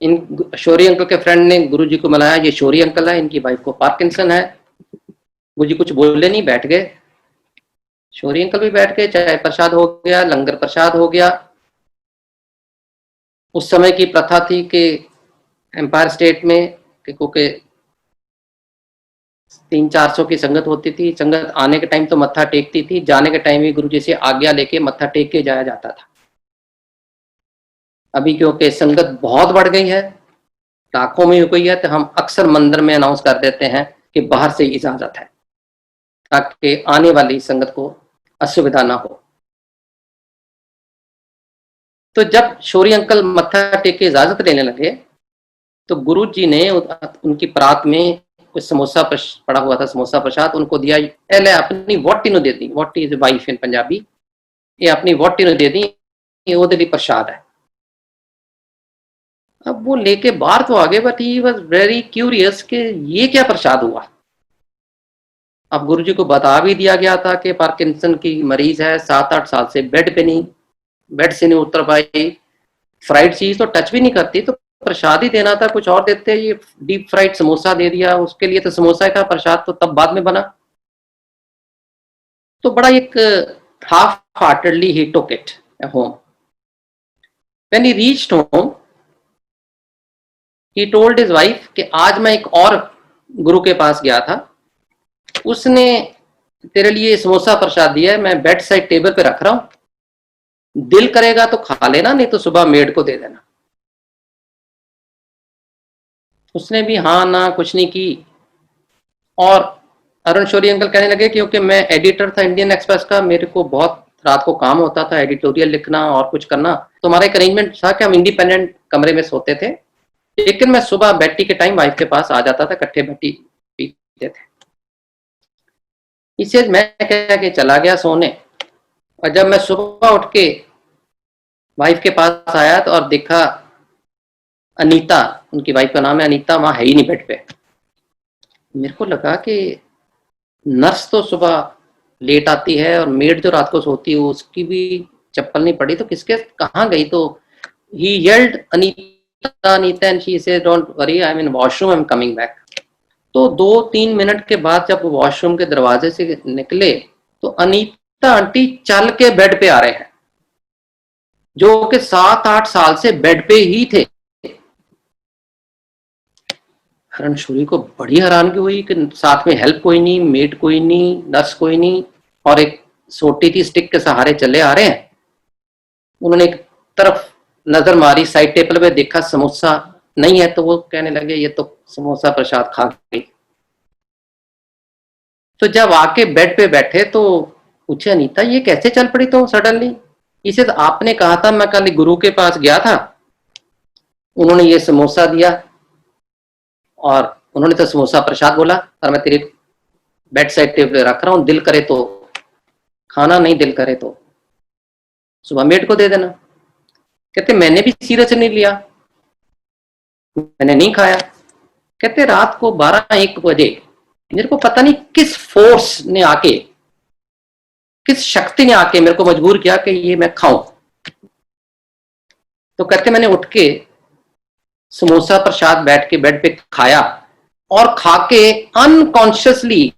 इन शौरी अंकल के फ्रेंड ने गुरुजी को मिलाया, ये शौरी अंकल है, इनकी वाइफ को पार्किंसन है। गुरुजी कुछ बोले नहीं, बैठ गए। शौरी अंकल भी बैठ गए, चाय प्रसाद हो गया, लंगर प्रसाद हो गया। उस समय की प्रथा थी कि एम्पायर स्टेट में क्योंकि 300-400 की संगत होती थी, संगत आने के टाइम तो मत्था टेकती थी, जाने के टाइम भी गुरुजी से आज्ञा लेके मत्था टेक के जाया जाता था। अभी क्योंकि संगत बहुत बढ़ गई है, लाखों में हो गई है, तो हम अक्सर मंदिर में अनाउंस कर देते हैं कि बाहर से इजाजत है, ताकि आने वाली संगत को असुविधा ना हो। तो जब शौरी अंकल मत्था टेक के इजाजत लेने लगे तो गुरु जी ने उनकी परात में कुछ समोसा पड़ा हुआ था, समोसा प्रसाद उनको दिया। पहले अपनी वोटी ने दे दी, वोटी इज वाइफ इन पंजाबी, ये अपनी वोटी ने दे दी, ये ओदे लिए प्रसाद है। अब वो लेके बाहर तो आ गए, but he was very curious कि ये क्या प्रसाद हुआ। अब गुरुजी को बता भी दिया गया था कि पार्किंसन की मरीज है, 7-8 साल से बेड पे नहीं, बेड से नहीं उतर पाई, फ्राइड चीज तो टच भी नहीं करती, तो प्रसाद ही देना था, कुछ और देते। ये डीप फ्राइड समोसा दे दिया उसके लिए, तो समोसा का प्रसाद तो तब बाद में बना। तो बड़ा एक half heartedly he took it home. When he reached home he told his wife कि आज मैं एक और गुरु के पास गया था, उसने तेरे लिए समोसा प्रसाद दिया है, मैं बेड साइड टेबल पे रख रहा हूं, दिल करेगा तो खा लेना, नहीं तो सुबह मेड को दे देना। उसने भी हाँ ना कुछ नहीं की। और अरुण शौरी अंकल कहने लगे क्योंकि मैं एडिटर था इंडियन एक्सप्रेस का, मेरे को बहुत रात को काम होता था, एडिटोरियल लिखना और कुछ करना, तो हमारा एक अरेंजमेंट था कि हम इंडिपेंडेंट कमरे में सोते थे, लेकिन मैं सुबह बैठी के टाइम वाइफ के पास आ जाता था, इकट्ठे बैठी पीते थे। इसे मैं कह के चला गया सोने, और जब मैं सुबह उठ के वाइफ के पास आया तो और देखा अनीता, उनकी वाइफ का नाम है अनीता, वहां है ही नहीं बेड पे। मेरे को लगा कि नर्स तो सुबह लेट आती है और मेड जो रात को सोती है उसकी भी चप्पल नहीं पड़ी तो किसके कहाँ गई? तो he yelled Anita Anita and she said don't worry, I am in washroom, I am coming back. तो 2-3 मिनट के बाद जब वो वॉशरूम के दरवाजे से निकले तो अनीता आंटी चल के बेड पे आ रहे हैं, जो कि 7-8 साल से बेड पे ही थे। हरणशोरी को बड़ी हैरानगी हुई कि साथ में हेल्प कोई नहीं, मेड कोई नहीं, नर्स कोई नहीं, और एक सोटी थी स्टिक के सहारे चले आ रहे हैं। उन्होंने एक तरफ नजर मारी, साइड टेबल पे देखा समोसा नहीं है, तो वो कहने लगे ये तो समोसा प्रसाद खा गई। तो जब आके बेड पे बैठे तो पूछे अनीता ये कैसे चल पड़ी तो सडनली? इसे तो आपने कहा था, मैं कल गुरु के पास गया था, उन्होंने ये समोसा दिया और उन्होंने तो समोसा प्रसाद बोला, और मैं तेरे बेड साइड टेबल रख रहा हूं, दिल करे तो खाना, नहीं दिल करे तो सुबह मेड को दे देना। कहते मैंने भी सीरियस नहीं लिया, मैंने नहीं खाया। कहते रात को 12-1 बजे मेरे को पता नहीं किस फोर्स ने आके, किस शक्ति ने आके मेरे को मजबूर किया कि ये मैं खाऊं। तो कहते मैंने उठ के समोसा प्रसाद बैठ के बेड पे खाया, और खा के अनकॉन्शियसली,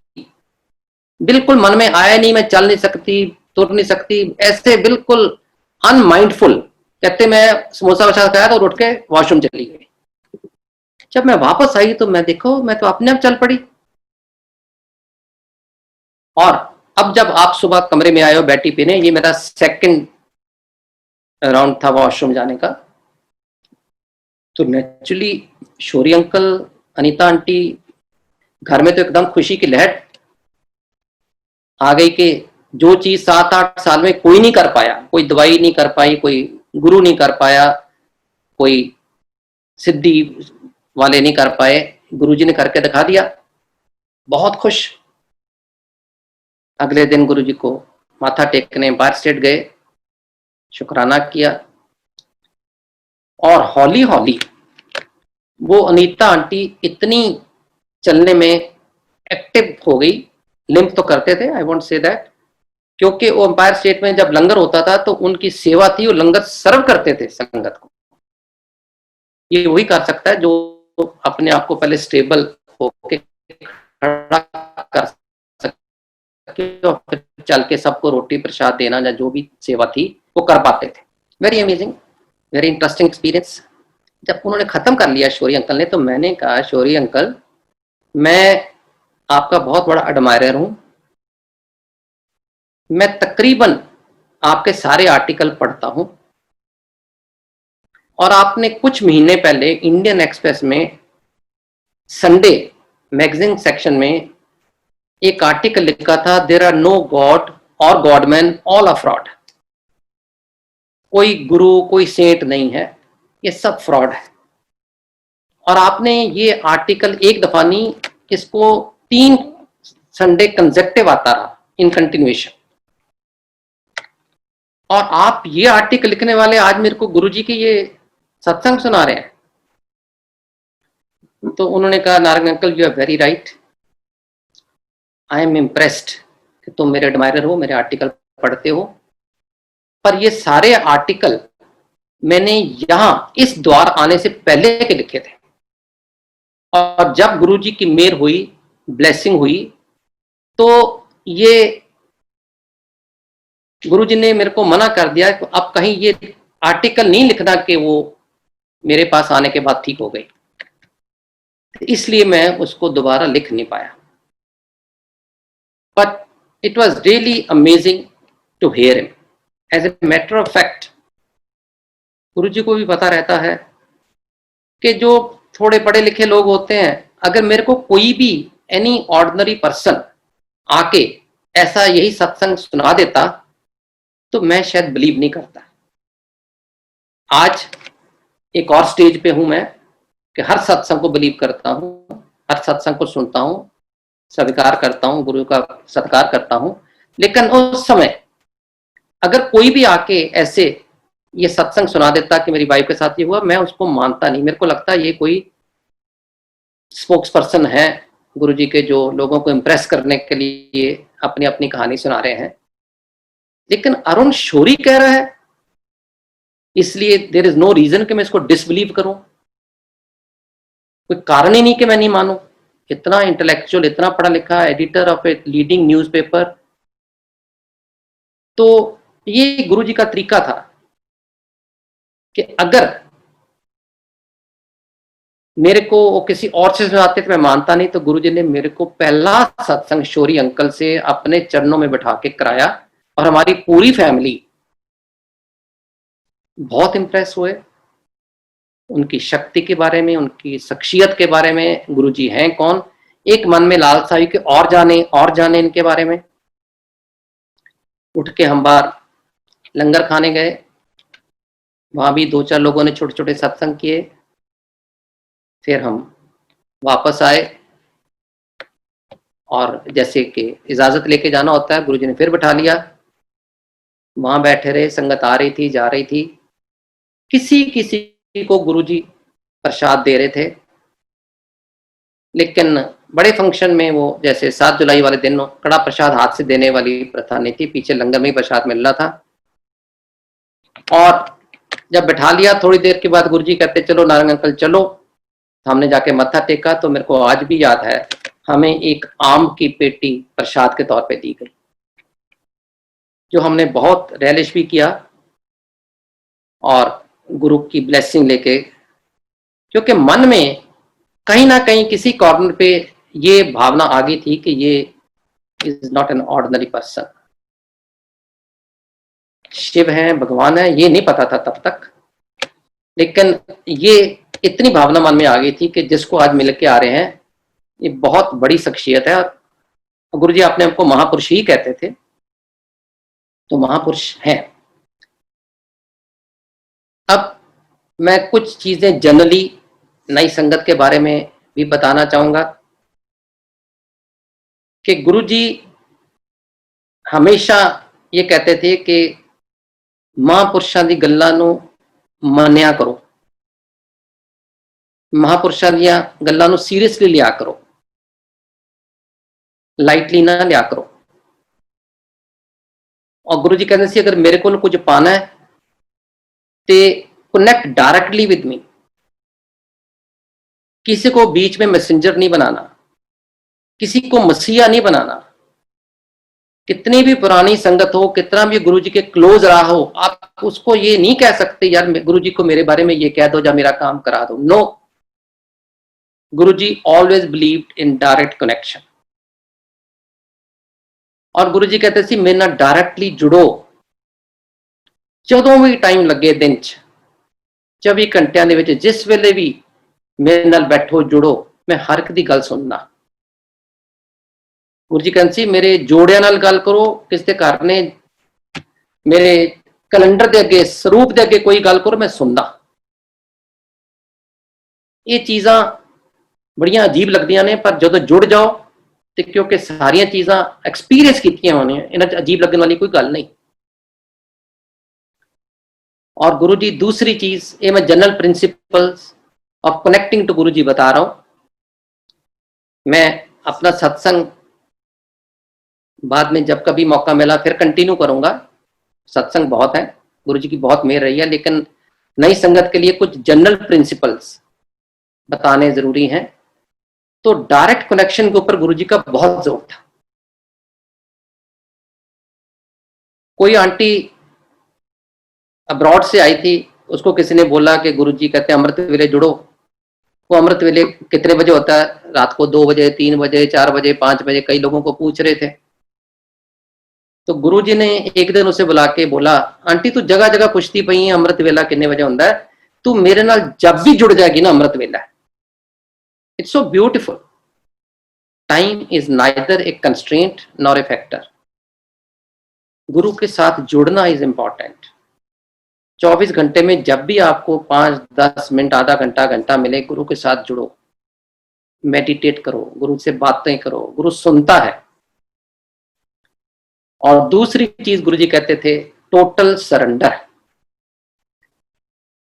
बिल्कुल मन में आया नहीं मैं चल नहीं सकती, तुर नहीं सकती, ऐसे बिल्कुल अनमाइंडफुल, कहते मैं समोसा प्रसाद खाया तो उठ के वॉशरूम चली गई। जब मैं वापस आई तो मैं देखो मैं तो अपने आप चल पड़ी। और अब जब आप सुबह कमरे में आए हो बैठी पीने, ये मेरा सेकंड राउंड था वॉशरूम जाने का, तो naturally Shourie uncle, Anita aunty, घर में तो एकदम खुशी की लहर आ गई कि जो चीज 7-8 साल में कोई नहीं कर पाया, कोई दवाई नहीं कर पाई, कोई गुरु नहीं कर पाया, कोई सिद्धि वाले नहीं कर पाए, गुरुजी ने करके दिखा दिया। बहुत खुश। अगले दिन गुरुजी को माथा टेकने एम्पायर स्टेट गए, शुक्राना किया, और हौली हौली वो अनीता आंटी इतनी चलने में एक्टिव हो गई। लिम्प तो करते थे, आई वोंट से दैट, क्योंकि वो एम्पायर स्टेट में जब लंगर होता था तो उनकी सेवा थी, वो लंगर सर्व करते थे संगत को। ये वही कर सकता है जो अपने आप को पहले स्टेबल होके खड़ा कर सके और फिर चल के सबको रोटी प्रसाद देना या जो भी सेवा थी वो कर पाते थे। Very amazing, very interesting experience. जब उन्होंने खत्म कर लिया शौरी अंकल ने, तो मैंने कहा शौरी अंकल मैं आपका बहुत बड़ा एडमायरर हूं, मैं तकरीबन आपके सारे आर्टिकल पढ़ता हूं, और आपने कुछ महीने पहले इंडियन एक्सप्रेस में संडे मैगजीन सेक्शन में एक आर्टिकल लिखा था, देयर आर नो गॉड और गॉडमैन, ऑल आर फ्रॉड। कोई गुरु कोई सेंट नहीं है, ये सब फ्रॉड है। और आपने ये आर्टिकल एक दफा नहीं, इसको 3 संडे कंसेक्टिव आता रहा इन कंटिन्यूएशन। और आप ये आर्टिकल लिखने वाले आज मेरे को गुरुजी की ये सत्संग सुना रहे हैं। तो उन्होंने कहा Narang uncle you are very right, I am impressed कि तुम मेरे एडमायरर हो, मेरे आर्टिकल पढ़ते हो, पर ये सारे आर्टिकल मैंने यहां इस द्वार आने से पहले के लिखे थे, और जब गुरुजी की मेहर हुई, ब्लेसिंग हुई, तो ये गुरुजी ने मेरे को मना कर दिया कि अब कहीं ये आर्टिकल नहीं लिखना कि वो मेरे पास आने के बाद ठीक हो गई, इसलिए मैं उसको दोबारा लिख नहीं पाया। But it was really amazing to hear him. As a matter of fact Guruji को भी पता रहता है कि जो थोड़े पढ़े लिखे लोग होते हैं, अगर मेरे को कोई भी एनी ऑर्डिनरी पर्सन आके ऐसा यही सत्संग सुना देता तो मैं शायद बिलीव नहीं करता। आज एक और स्टेज पे हूं मैं कि हर सत्संग को बिलीव करता हूं, हर सत्संग को सुनता हूं, स्वीकार करता हूं, गुरु का सत्कार करता हूं। लेकिन उस समय अगर कोई भी आके ऐसे ये सत्संग सुना देता कि मेरी वाइफ के साथ ये हुआ, मैं उसको मानता नहीं। मेरे को लगता है ये कोई स्पोक्स पर्सन है गुरुजी के, जो लोगों को इम्प्रेस करने के लिए अपनी अपनी कहानी सुना रहे हैं। लेकिन अरुण शौरी कह रहा है, इसलिए देयर इज नो रीजन कि मैं इसको डिसबिलीव करूं, कोई कारण ही नहीं कि मैं नहीं मानूं। इतना इंटेलेक्चुअल, इतना पढ़ा लिखा, editor of a leading newspaper. तो ये गुरु जी का तरीका था कि अगर मेरे को वो किसी और से सुनाते तो मैं मानता नहीं, तो गुरुजी ने मेरे को पहला सत्संग शौरी अंकल से अपने चरणों में बैठा के कराया, और हमारी पूरी फैमिली बहुत इंप्रेस हुए उनकी शक्ति के बारे में, उनकी शख्सियत के बारे में, गुरुजी हैं कौन। एक मन में लालसा हुई कि और जाने इनके बारे में। उठ के हम बाहर लंगर खाने गए, वहां भी 2-4 लोगों ने छोटे छोटे सत्संग किए। फिर हम वापस आए, और जैसे कि इजाजत लेके जाना होता है, गुरुजी ने फिर बैठा लिया। वहां बैठे रहे, संगत आ रही थी, जा रही थी, किसी किसी को गुरुजी प्रसाद दे रहे थे। लेकिन बड़े फंक्शन में वो जैसे 7 जुलाई वाले दिन कड़ा प्रसाद हाथ से देने वाली प्रथा नहीं थी, पीछे लंगर में ही प्रसाद मिल रहा था। और जब बैठा लिया, थोड़ी देर के बाद गुरुजी कहते चलो नारंग अंकल चलो। हमने जाके मत्था टेका, तो मेरे को आज भी याद है, हमें एक आम की पेटी प्रसाद के तौर पे दी गई, जो हमने बहुत रेलिश भी किया, और गुरु की ब्लेसिंग लेके, क्योंकि मन में कहीं ना कहीं किसी कॉर्नर पे ये भावना आ गई थी कि ये is not an ordinary person, Shiv है, भगवान है, ये नहीं पता था तब तक। लेकिन ये इतनी भावना मन में आ गई थी कि जिसको आज मिल के आ रहे हैं, ये बहुत बड़ी शख्सियत है। और गुरु जी अपने हमको महापुरुष ही कहते थे, तो महापुरुष हैं। अब मैं कुछ चीजें जनरली नई संगत के बारे में भी बताना चाहूंगा कि गुरु जी हमेशा ये कहते थे कि महापुरुषां दी गल्लां नूं मन्निया करो, महापुरुषां दीयां गल्लां नूं सीरियसली लिया करो, लाइटली ना लिया करो। और गुरु जी कहते थे अगर मेरे को कुछ पाना है तो कनेक्ट डायरेक्टली विद मी, किसी को बीच में मैसेंजर नहीं बनाना, किसी को मसीहा नहीं बनाना। कितनी भी पुरानी संगत हो, कितना भी गुरु जी के क्लोज रहा हो, आप उसको ये नहीं कह सकते यार गुरु जी को मेरे बारे में ये कह दो या मेरा काम करा दो। No, Guru ji always believed in direct connection. और गुरु जी कहते थे मेरे नाल डायरेक्टली जुड़ो, ਜਦੋਂ भी टाइम लगे दिन 24 घंटिया ਦੇ ਵਿੱਚ जिस वेले भी मेरे नाल बैठो जुड़ो, मैं हर एक दी गल सुनना। गुरु जी कहते सी मेरे जोड़ियां नाल गल करो, किसी के घर ने मेरे कैलेंडर के अगे स्वरूप के अगे कोई गल करो, मैं सुनना। ये चीज़ां बड़ियां अजीब लगदियां ने, पर जो जुड़ जाओ तो क्योंकि सारिया चीज़ां एक्सपीरियंस कीतियां होने, इन्हां च अजीब लगने वाली कोई गल नहीं। और गुरु जी दूसरी चीज, ये मैं general principles of connecting to Guru ji बता रहा हूं। मैं अपना सत्संग बाद में जब कभी मौका मिला फिर कंटिन्यू करूंगा। सत्संग बहुत है, गुरु जी की बहुत मेहर रही है, लेकिन नई संगत के लिए कुछ जनरल प्रिंसिपल्स बताने जरूरी हैं। तो डायरेक्ट कनेक्शन के ऊपर गुरु जी का बहुत जोर था। कोई आंटी अब्रॉड से आई थी, उसको किसी ने बोला कि गुरु जी कहते हैं अमृत वेले जुड़ो। वो अमृत वेले कितने बजे होता है? रात को 2 बजे, 3 बजे, 4 बजे, 5 बजे, कई लोगों को पूछ रहे थे। तो गुरु जी ने एक दिन उसे बुला के बोला, आंटी तू जगह जगह पुछती पई है अमृत वेला कितने बजे होता है, तू मेरे नाल जब भी जुड़ जाएगी ना अमृत वेला। It's so beautiful. Time is neither A constraint nor a factor. गुरु के साथ जुड़ना इज इंपॉर्टेंट। 24 घंटे में जब भी आपको 5-10 मिनट, आधा घंटा, घंटा मिले, गुरु के साथ जुड़ो, मेडिटेट करो, गुरु से बातें करो, गुरु सुनता है। और दूसरी चीज गुरु जी कहते थे टोटल सरेंडर।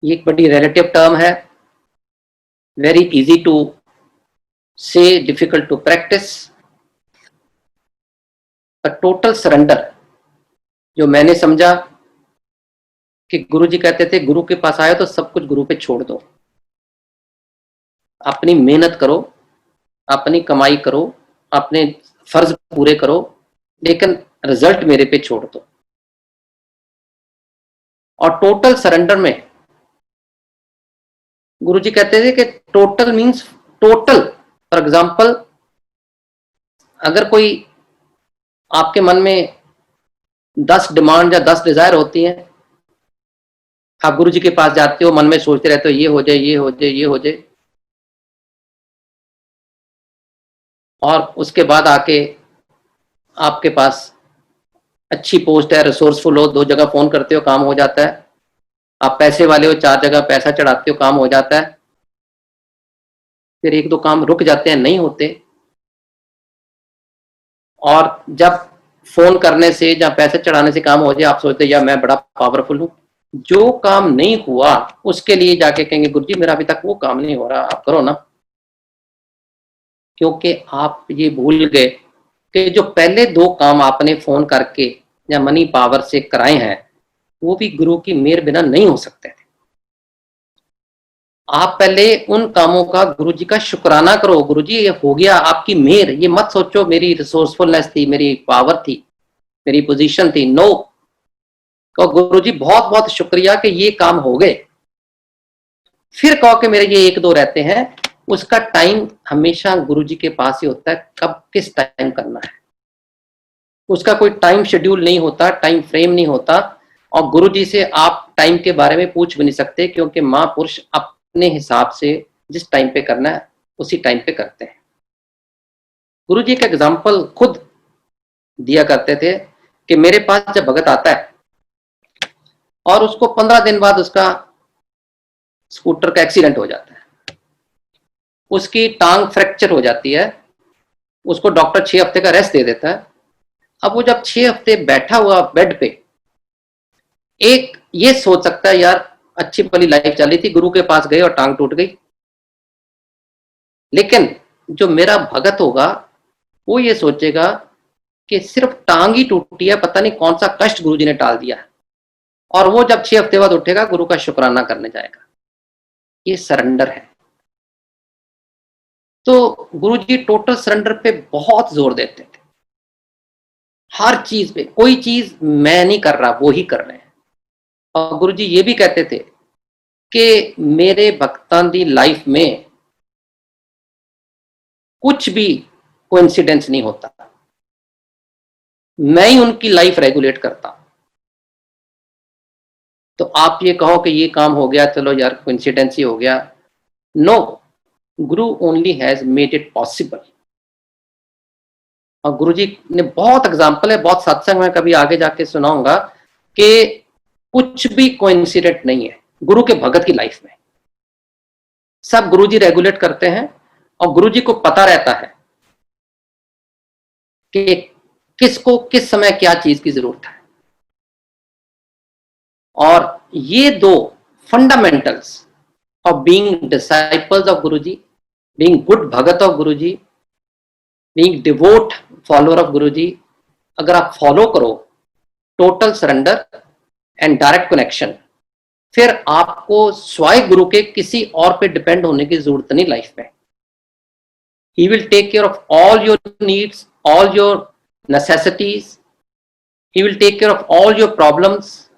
ये एक बड़ी रिलेटिव टर्म है, very easy to say, difficult to practise. Total surrender जो मैंने समझा कि गुरुजी कहते थे गुरु के पास आए तो सब कुछ गुरु पे छोड़ दो, अपनी मेहनत करो, अपनी कमाई करो, अपने फर्ज पूरे करो, लेकिन रिजल्ट मेरे पे छोड़ दो। और टोटल सरेंडर में गुरुजी कहते थे कि total means total. For example, अगर कोई आपके मन में 10 डिमांड या 10 डिजायर होती हैं, आप गुरुजी के पास जाते हो, मन में सोचते रहते हो ये हो जाए, ये हो जाए, ये हो जाए, और उसके बाद आके आपके पास अच्छी पोस्ट है, रिसोर्सफुल हो, 2 जगह फोन करते हो, काम हो जाता है। आप पैसे वाले हो, 4 जगह पैसा चढ़ाते हो, काम हो जाता है। फिर 1-2 काम रुक जाते हैं, नहीं होते। और जब फोन करने से या पैसे चढ़ाने से काम हो जाए, आप सोचते यार मैं बड़ा पावरफुल हूं। जो काम नहीं हुआ उसके लिए जाके कहेंगे गुरुजी मेरा अभी तक वो काम नहीं हो रहा, आप करो ना। क्योंकि आप ये भूल गए कि जो पहले 2 काम आपने फोन करके या मनी पावर से कराए हैं, वो भी गुरु की मेहर बिना नहीं हो सकते थे। आप पहले उन कामों का गुरुजी का शुक्राना करो, गुरुजी ये हो गया आपकी मेहर। ये मत सोचो मेरी रिसोर्सफुलनेस थी, मेरी पावर थी, मेरी पोजीशन थी। नो, कहो गुरुजी बहुत बहुत शुक्रिया कि ये काम हो गए। फिर कहो कि मेरे ये 1-2 रहते हैं। उसका टाइम हमेशा गुरुजी के पास ही होता है, कब किस टाइम करना है। उसका कोई टाइम शेड्यूल नहीं होता, टाइम फ्रेम नहीं होता। और गुरुजी से आप टाइम के बारे में पूछ भी नहीं सकते, क्योंकि महापुरुष अपने हिसाब से जिस टाइम पे करना है उसी टाइम पे करते हैं। गुरुजी का एग्जाम्पल खुद दिया करते थे कि मेरे पास जब भगत आता है और उसको 15 दिन बाद उसका स्कूटर का एक्सीडेंट हो जाता है, उसकी टांग फ्रैक्चर हो जाती है, उसको डॉक्टर 6 हफ्ते का रेस्ट दे देता है। अब वो जब 6 हफ्ते बैठा हुआ बेड पे, एक ये सोच सकता है यार अच्छी भली लाइफ चल रही थी, गुरु के पास गए और टांग टूट गई। लेकिन जो मेरा भगत होगा वो ये सोचेगा कि सिर्फ टांग ही टूटी है, पता नहीं कौन सा कष्ट गुरुजी ने टाल दिया। और वो जब 6 हफ्ते बाद उठेगा गुरु का शुक्राना करने जाएगा। ये सरेंडर है। तो गुरुजी टोटल सरेंडर पे बहुत जोर देते थे, हर चीज पे। कोई चीज मैं नहीं कर रहा, वो ही कर रहे हैं। और गुरुजी ये भी कहते थे कि मेरे भक्तां दी लाइफ में कुछ भी कोइंसिडेंस नहीं होता, मैं ही उनकी लाइफ रेगुलेट करता। तो आप ये कहो कि ये काम हो गया, चलो यार कोइंसिडेंस ही हो गया। No, Guru only has made it possible. और गुरुजी ने बहुत एग्जाम्पल है, बहुत सत्संग में कभी आगे जाके सुनाऊंगा कि कुछ भी कोइंसिडेंट नहीं है गुरु के भगत की लाइफ में। सब गुरुजी रेगुलेट करते हैं और गुरुजी को पता रहता है कि किसको किस समय क्या चीज की जरूरत है। और ये 2 fundamentals of being disciples of Guruji, being good bhagat of Guruji, being devout follower of Guruji, अगर आप फॉलो करो, total surrender and direct connection, फिर आपको स्वयं गुरु के किसी और पे डिपेंड होने की जरूरत नहीं लाइफ में। He will take care of all your needs, all your necessities, he will take care of all your problems.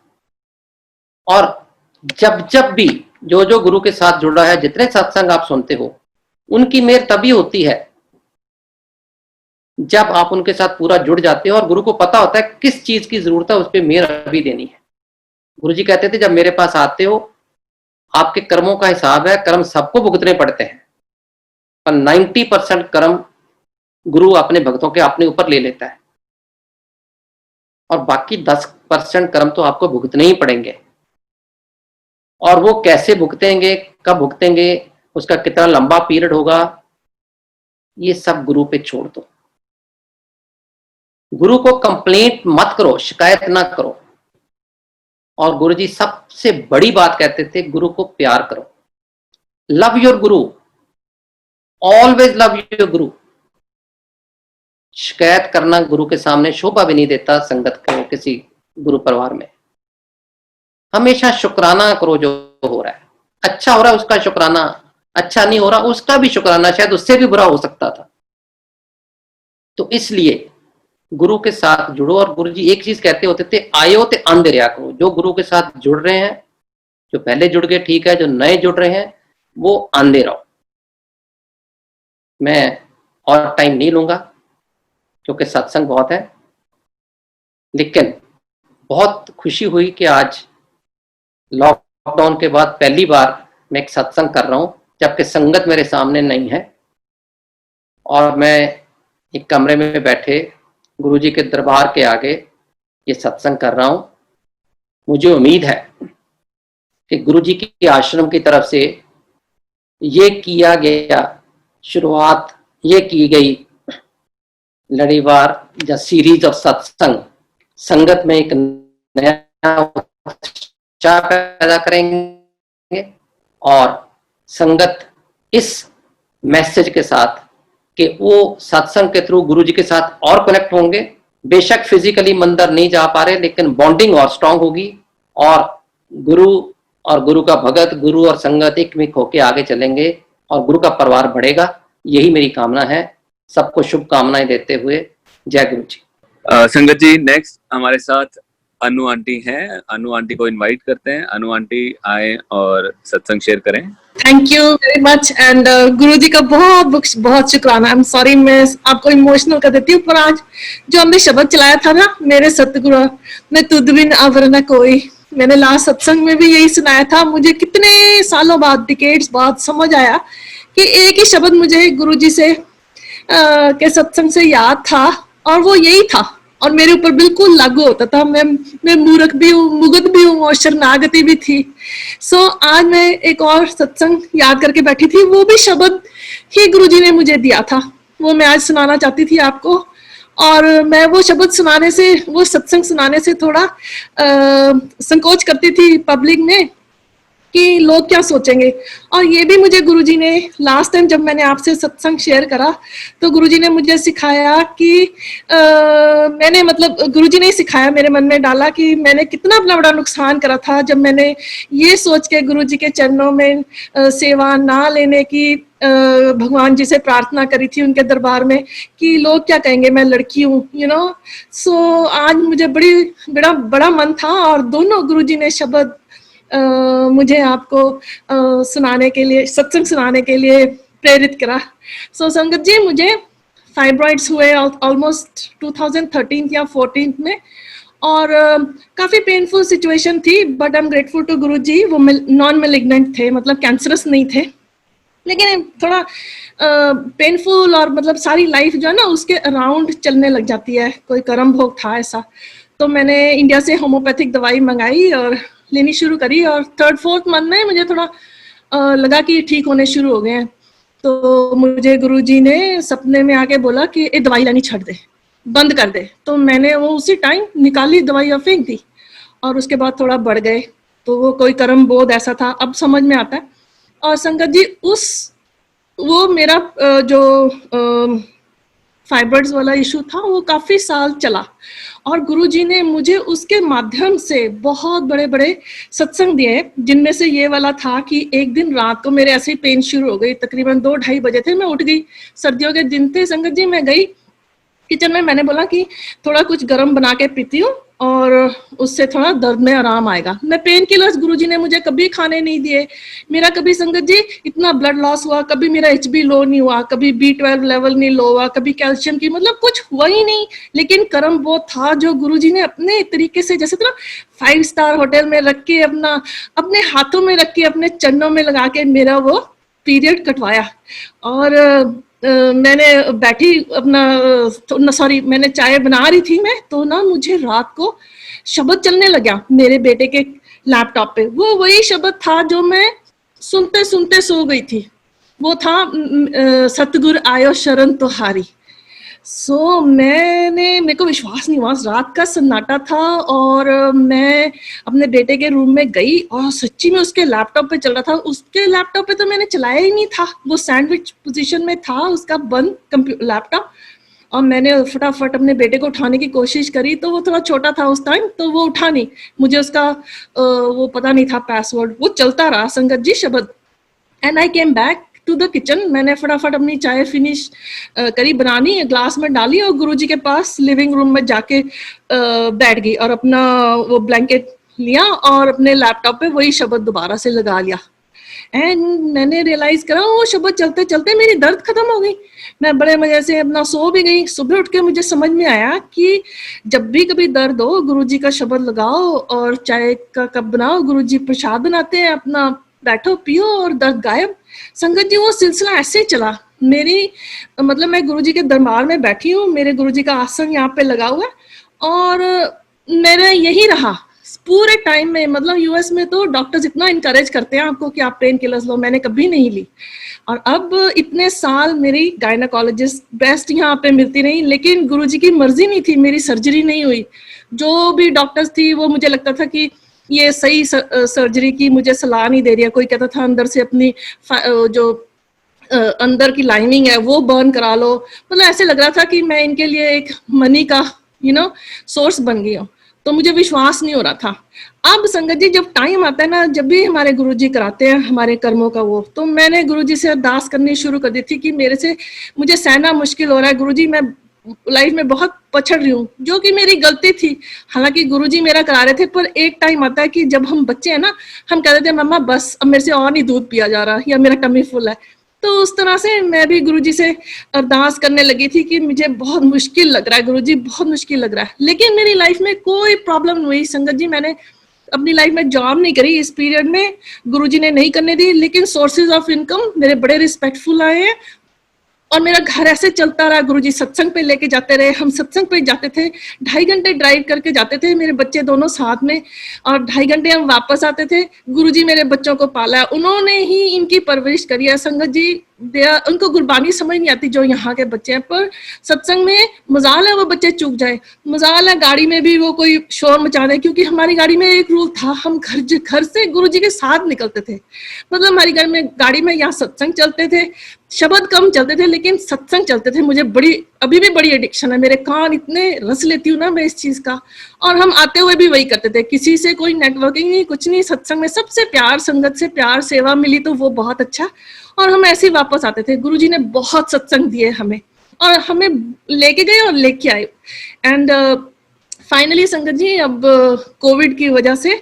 और जब जब भी जो जो गुरु के साथ जुड़ा है, जितने सत्संग आप सुनते हो, उनकी मेहर तभी होती है जब आप उनके साथ पूरा जुड़ जाते हो और गुरु को पता होता है किस चीज की जरूरत है, उस पर मेहर अभी देनी है। गुरुजी कहते थे जब मेरे पास आते हो, आपके कर्मों का हिसाब है, कर्म सबको भुगतने पड़ते हैं, पर 90% कर्म गुरु अपने भक्तों के अपने ऊपर ले लेता है, और बाकी 10% कर्म तो आपको भुगतने ही पड़ेंगे। और वो कैसे भुगतेंगे, कब भुगतेंगे, उसका कितना लंबा पीरियड होगा, ये सब गुरु पे छोड़ दो। गुरु को कंप्लेंट मत करो, शिकायत ना करो। और गुरुजी सबसे बड़ी बात कहते थे, गुरु को प्यार करो। Love your Guru, always love your गुरु। शिकायत करना गुरु के सामने शोभा भी नहीं देता, संगत को किसी गुरु परिवार में। हमेशा शुक्राना करो जो हो रहा है। अच्छा हो रहा है उसका शुक्राना, अच्छा नहीं हो रहा उसका भी शुक्राना, शायद उससे भी बुरा हो सकता था। तो इसलिए गुरु के साथ जुड़ो। और गुरु जी एक चीज कहते होते थे, आयो ते अंधे रहा करो। जो गुरु के साथ जुड़ रहे हैं, जो पहले जुड़ गए ठीक है, जो नए जुड़ रहे हैं वो आंधे रहो। मैं और टाइम नहीं लूंगा क्योंकि सत्संग बहुत है, लेकिन बहुत खुशी हुई कि आज लॉकडाउन के बाद पहली बार मैं एक सत्संग कर रहा हूं, जबकि संगत मेरे सामने नहीं है और मैं एक कमरे में बैठे गुरुजी के दरबार के आगे ये सत्संग कर रहा हूं। मुझे उम्मीद है कि गुरुजी की आश्रम की तरफ से ये किया गया शुरुआत, ये की गई लड़ीवार या सीरीज ऑफ सत्संग संगत में एक नया उत्साह पैदा करेंगे और संगत इस मैसेज के साथ कि वो सत्संग के थ्रू गुरुजी के साथ और कनेक्ट होंगे। बेशक फिजिकली मंदिर नहीं जा पा रहे, लेकिन बॉन्डिंग और स्ट्रांग होगी और गुरु का भगत, गुरु और संगत एक मिक होके आगे चलेंगे और गुरु का परिवार बढ़ेगा। यही मेरी कामना है। सबको शुभकामनाएं देते हुए जय गुरु जी। संगत जी, नेक्स्ट हमारे साथ अनु आंटी हैं। अनु आंटी को इनवाइट करते हैं। अनु आंटी आए और सत्संग शेयर करें। Thank you very much and गुरु जी का बहुत शुक्राना। आई एम सॉरी, मैं आपको इमोशनल कर देती हूँ, पर आज जो हमने शब्द चलाया था ना, मेरे सतगुरु मैं तुद बिन अवर न कोई, मैंने लास्ट सत्संग में भी यही सुनाया था। मुझे कितने सालों बाद, डिकेड्स बाद समझ आया कि एक ही शब्द मुझे गुरु जी से के सत्संग से याद था और वो यही था और मेरे ऊपर बिल्कुल लागू होता था। मैं मूर्ख भी हूँ, मुगध भी हूँ और शरणागति भी थी। सो आज मैं एक और सत्संग याद करके बैठी थी, वो भी शब्द ही गुरुजी ने मुझे दिया था, वो मैं आज सुनाना चाहती थी आपको। और मैं वो शब्द सुनाने से, वो सत्संग सुनाने से थोड़ा संकोच करती थी पब्लिक में कि लोग क्या सोचेंगे। और ये भी मुझे गुरुजी ने लास्ट टाइम जब मैंने आपसे सत्संग शेयर करा तो गुरुजी ने मुझे सिखाया कि मैंने मतलब गुरुजी ने सिखाया, मेरे मन में डाला कि मैंने कितना अपना बड़ा नुकसान करा था जब मैंने ये सोच के गुरुजी के चरणों में सेवा ना लेने की भगवान जी से प्रार्थना करी थी उनके दरबार में कि लोग क्या कहेंगे, मैं लड़की हूँ, यू नो। सो आज मुझे बड़ा मन था और दोनों गुरुजी ने शब्द मुझे आपको सुनाने के लिए, सत्संग सुनाने के लिए प्रेरित करा। सो संगत जी, मुझे फाइब्रॉइड्स हुए ऑलमोस्ट 2013 या 14 में और काफ़ी पेनफुल सिचुएशन थी, but I am grateful to Guru ji. वो नॉन मेलिग्नेंट थे, मतलब कैंसरस नहीं थे, लेकिन थोड़ा पेनफुल और मतलब सारी लाइफ जो है ना उसके अराउंड चलने लग जाती है। कोई कर्म भोग था ऐसा, तो मैंने इंडिया से होम्योपैथिक दवाई मंगाई और लेनी शुरू करी और 3rd-4th मंथ में मुझे थोड़ा लगा कि ठीक होने शुरू हो गए हैं। तो मुझे गुरुजी ने सपने में आके बोला कि ये दवाई लेनी छोड़ दे, बंद कर दे। तो मैंने वो उसी टाइम निकाली दवाई और फेंक दी और उसके बाद थोड़ा बढ़ गए। तो वो कोई कर्म बोध ऐसा था, अब समझ में आता है। और संगत जी, वो मेरा जो फाइब्रॉइड्स वाला इशू था वो काफ़ी साल चला और गुरुजी ने मुझे उसके माध्यम से बहुत बड़े बड़े सत्संग दिए, जिनमें से ये वाला था कि एक दिन रात को मेरे ऐसे ही पेन शुरू हो गई। तकरीबन 2-2:30 बजे थे, मैं उठ गई, सर्दियों के दिन थे संगत जी। मैं गई किचन में, मैंने बोला कि थोड़ा कुछ गर्म बना के पीती हूँ और उससे थोड़ा दर्द में आराम आएगा। मैं पेन किलर्स गुरुजी ने मुझे कभी खाने नहीं दिए। मेरा कभी संगत जी इतना ब्लड लॉस हुआ, कभी मेरा HB लो नहीं हुआ, कभी B12 लेवल नहीं लो हुआ, कभी कैल्शियम की मतलब कुछ हुआ ही नहीं। लेकिन कर्म वो था जो गुरुजी ने अपने तरीके से, जैसे ना 5 स्टार होटल में रख के अपने हाथों में रख के अपने चरणों में लगा के मेरा वो पीरियड कटवाया। और मैंने बैठी मैंने चाय बना रही थी मैं, तो ना मुझे रात को शब्द चलने लगा मेरे बेटे के लैपटॉप पे। वो वही शब्द था जो मैं सुनते सुनते सो गई थी। वो था सतगुरु आयो शरण तुहारी। सो मेरे को विश्वास नहीं हुआ, रात का सन्नाटा था और मैं अपने बेटे के रूम में गई और सच्ची में उसके लैपटॉप पे चल रहा था। उसके लैपटॉप पे तो मैंने चलाया ही नहीं था, वो सैंडविच पोजीशन में था उसका बंद लैपटॉप। और मैंने फटाफट अपने बेटे को उठाने की कोशिश करी, तो वो थोड़ा छोटा था उस टाइम, तो वो उठा नहीं, मुझे उसका वो पता नहीं था पासवर्ड, वो चलता रहा संगत जी शब्द। And I came back to the kitchen, मैंने फटाफट अपनी चाय फिनिश करी बनानी, ग्लास में डाली और गुरुजी के पास लिविंग रूम में जाके बैठ गई और अपना वो ब्लैंकेट लिया और अपने लैपटॉप पे वही शब्द दोबारा से लगा लिया। एंड मैंने रियलाइज करा वो शब्द चलते चलते मेरी दर्द खत्म हो गई। मैं बड़े मजे से अपना सो भी गई। सुबह उठ के मुझे समझ में आया कि जब भी कभी दर्द हो गुरुजी का शब्द लगाओ और चाय का कप बनाओ, गुरुजी प्रसाद बनाते हैं, अपना बैठो पियो और दर्द गायब। संगत जी वो सिलसिला ऐसे ही चला। मेरी मतलब मैं गुरुजी के दरबार में बैठी हूँ, मेरे गुरुजी का आसन यहाँ पे लगा हुआ है और मेरा यही रहा पूरे टाइम में। मतलब यूएस में तो डॉक्टर्स इतना इनकरेज करते हैं आपको कि आप पेन किलर्स लो, मैंने कभी नहीं ली। और अब इतने साल मेरी गायनाकोलॉजिस्ट बेस्ट यहाँ पे मिलती रही, लेकिन गुरुजी की मर्जी नहीं थी, मेरी सर्जरी नहीं हुई। जो भी डॉक्टर्स थी वो मुझे लगता था कि ये सही सर्जरी की मुझे सलाह नहीं दे रही है। कोई कहता था अंदर से अपनी जो अंदर की लाइनिंग है वो बर्न करा लो। मतलब ऐसे लग रहा था कि मैं इनके लिए एक मनी का सोर्स बन गई हूँ, तो मुझे विश्वास नहीं हो रहा था। अब संगत जी जब टाइम आता है ना, जब भी हमारे गुरुजी कराते हैं हमारे कर्मों का वो, तो मैंने गुरुजी से अरदास करनी शुरू कर दी थी कि मुझे सहना मुश्किल हो रहा है गुरुजी, मैं लाइफ में बहुत पछड़ रही हूँ, जो कि मेरी गलती थी। हालांकि गुरुजी मेरा करा रहे थे, पर एक टाइम आता है कि जब हम बच्चे हैं ना, हम कहते थे मम्मा बस अब मेरे से और नहीं दूध पिया जा रहा या मेरा टमी फुल है। तो उस तरह से मैं भी गुरुजी से अरदास करने लगी थी कि मुझे बहुत मुश्किल लग रहा है गुरुजी, बहुत मुश्किल लग रहा है। लेकिन मेरी लाइफ में कोई प्रॉब्लम नहीं हुई संगत जी। मैंने अपनी लाइफ में जॉब नहीं करी इस पीरियड में, गुरुजी ने नहीं करने दी, लेकिन सोर्सेज ऑफ इनकम मेरे बड़े रिस्पेक्टफुल आए हैं और मेरा घर ऐसे चलता रहा। गुरुजी सत्संग पे लेके जाते रहे, हम सत्संग पे जाते थे, 2.5 घंटे ड्राइव करके जाते थे, मेरे बच्चे दोनों साथ में, और 2.5 घंटे हम वापस आते थे। गुरुजी मेरे बच्चों को पाला है, उन्होंने ही इनकी परवरिश करी है संगत जी। उनको गुरबानी समझ नहीं आती जो यहाँ के बच्चे हैं, पर सत्संग में मजाल है वो बच्चे चूक जाए, मजाल है गाड़ी में भी वो कोई शोर मचा दे, क्योंकि हमारी गाड़ी में एक रूल था, हम घर से गुरुजी के साथ निकलते थे। मतलब हमारी घर में गाड़ी में यहाँ सत्संग चलते थे, शब्द कम चलते थे लेकिन सत्संग चलते थे। मुझे अभी भी बड़ी एडिक्शन है, मेरे कान इतने रस लेती हूँ ना मैं इस चीज का। और हम आते हुए भी वही करते थे, किसी से कोई नेटवर्किंग नहीं, कुछ नहीं, सत्संग में सबसे प्यार, संगत से प्यार, सेवा मिली तो वो बहुत अच्छा, और हम ऐसे ही वापस आते थे। गुरुजी ने बहुत सत्संग दिए हमें और हमें लेके गए और लेके आए। एंड फाइनली संगत जी अब कोविड की वजह से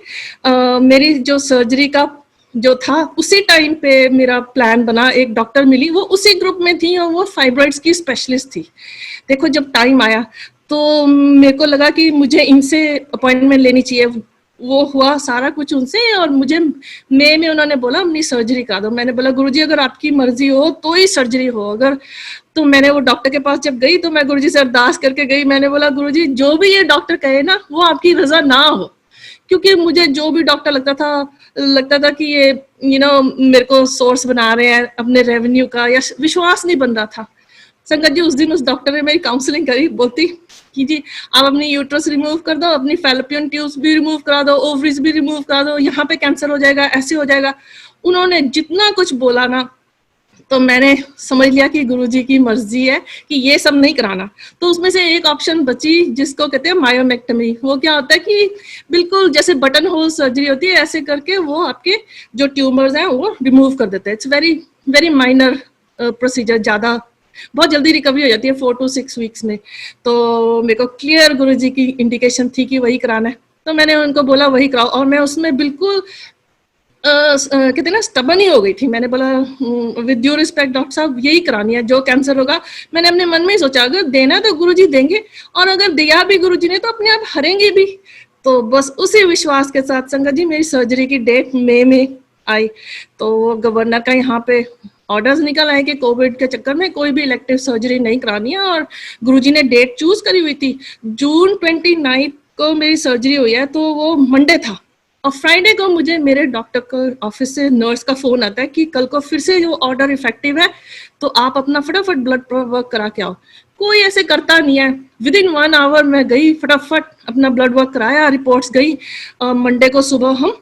मेरी जो सर्जरी का जो था उसी टाइम पे मेरा प्लान बना, एक डॉक्टर मिली, वो उसी ग्रुप में थी और वो फाइब्रॉइड्स की स्पेशलिस्ट थी। देखो जब टाइम आया तो मेरे को लगा कि मुझे इनसे अपॉइंटमेंट लेनी चाहिए। वो हुआ सारा कुछ उनसे, और मुझे मई में उन्होंने बोला अपनी सर्जरी करा दो। मैंने बोला गुरुजी अगर आपकी मर्जी हो तो ही सर्जरी हो, अगर तो मैंने वो डॉक्टर के पास जब गई तो मैं गुरुजी से अरदास करके गई। मैंने बोला गुरुजी जो भी ये डॉक्टर कहे ना वो आपकी रजा ना हो, क्योंकि मुझे जो भी डॉक्टर लगता था कि ये मेरे को सोर्स बना रहे हैं अपने रेवेन्यू का, या विश्वास नहीं बन रहा था। संगत जी उस दिन उस डॉक्टर ने मेरी काउंसलिंग करी, बोलती कि जी आप अपनी यूट्रस रिमूव कर दो, अपनी फैलोपियन ट्यूब्स भी रिमूव करा दो, ओवरीज भी रिमूव करा दो, यहाँ पे कैंसर हो जाएगा, ऐसे हो जाएगा। उन्होंने जितना कुछ बोला ना, तो मैंने समझ लिया कि गुरुजी की मर्जी है कि ये सब नहीं कराना। तो उसमें से एक ऑप्शन बची जिसको कहते हैं मायोमेक्टमी। वो क्या होता है कि बिल्कुल जैसे बटन होल सर्जरी होती है, ऐसे करके वो आपके जो ट्यूमर्स हैं वो रिमूव कर देते हैं। It's very very minor procedure, बहुत जल्दी रिकवरी हो जाती है 4 to 6 वीक्स में। तो मेरे को क्लियर गुरुजी की इंडिकेशन थी कि वही कराना है, तो मैंने उनको बोला वही कराओ। और मैं उसमें बिल्कुल कहते ना स्टबन ही हो गई थी। मैंने बोला विद ड्यू रिस्पेक्ट डॉक्टर साहब यही करानी है, जो कैंसर होगा। मैंने अपने मन में ही सोचा अगर देना तो गुरुजी देंगे, और अगर दिया भी गुरुजी ने तो अपने आप हरेंगे भी। तो बस उसी विश्वास के साथ संगत जी मेरी सर्जरी की डेट मई में आई। तो गवर्नर का यहाँ पे ऑर्डर्स निकल आए कि कोविड के चक्कर में कोई भी इलेक्टिव सर्जरी नहीं करानी है, और गुरुजी ने डेट चूज करी हुई थी। जून 29 को मेरी सर्जरी हुई है, तो वो मंडे था, और फ्राइडे को मुझे मेरे डॉक्टर को ऑफिस से नर्स का फोन आता है कि कल को फिर से जो ऑर्डर इफेक्टिव है, तो आप अपना फटाफट ब्लड वर्क करा के आओ। कोई ऐसे करता नहीं है, विद इन 1 आवर मैं गई, फटाफट अपना ब्लड वर्क कराया, रिपोर्ट्स गई। मंडे को सुबह हम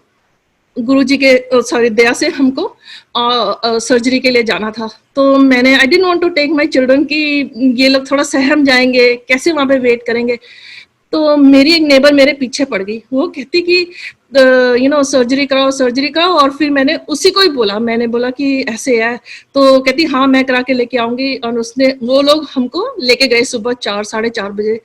गुरुजी के सॉरी दया से हमको सर्जरी के लिए जाना था। तो मैंने I didn't want to take my children कि ये लोग थोड़ा सहम जाएंगे, कैसे वहाँ पे वेट करेंगे। तो मेरी एक नेबर मेरे पीछे पड़ गई, वो कहती कि सर्जरी कराओ। और फिर मैंने उसी को ही बोला, मैंने बोला कि ऐसे है, तो कहती हाँ मैं करा के लेके आऊंगी। और वो लोग हमको लेके गए सुबह 4-4:30 बजे।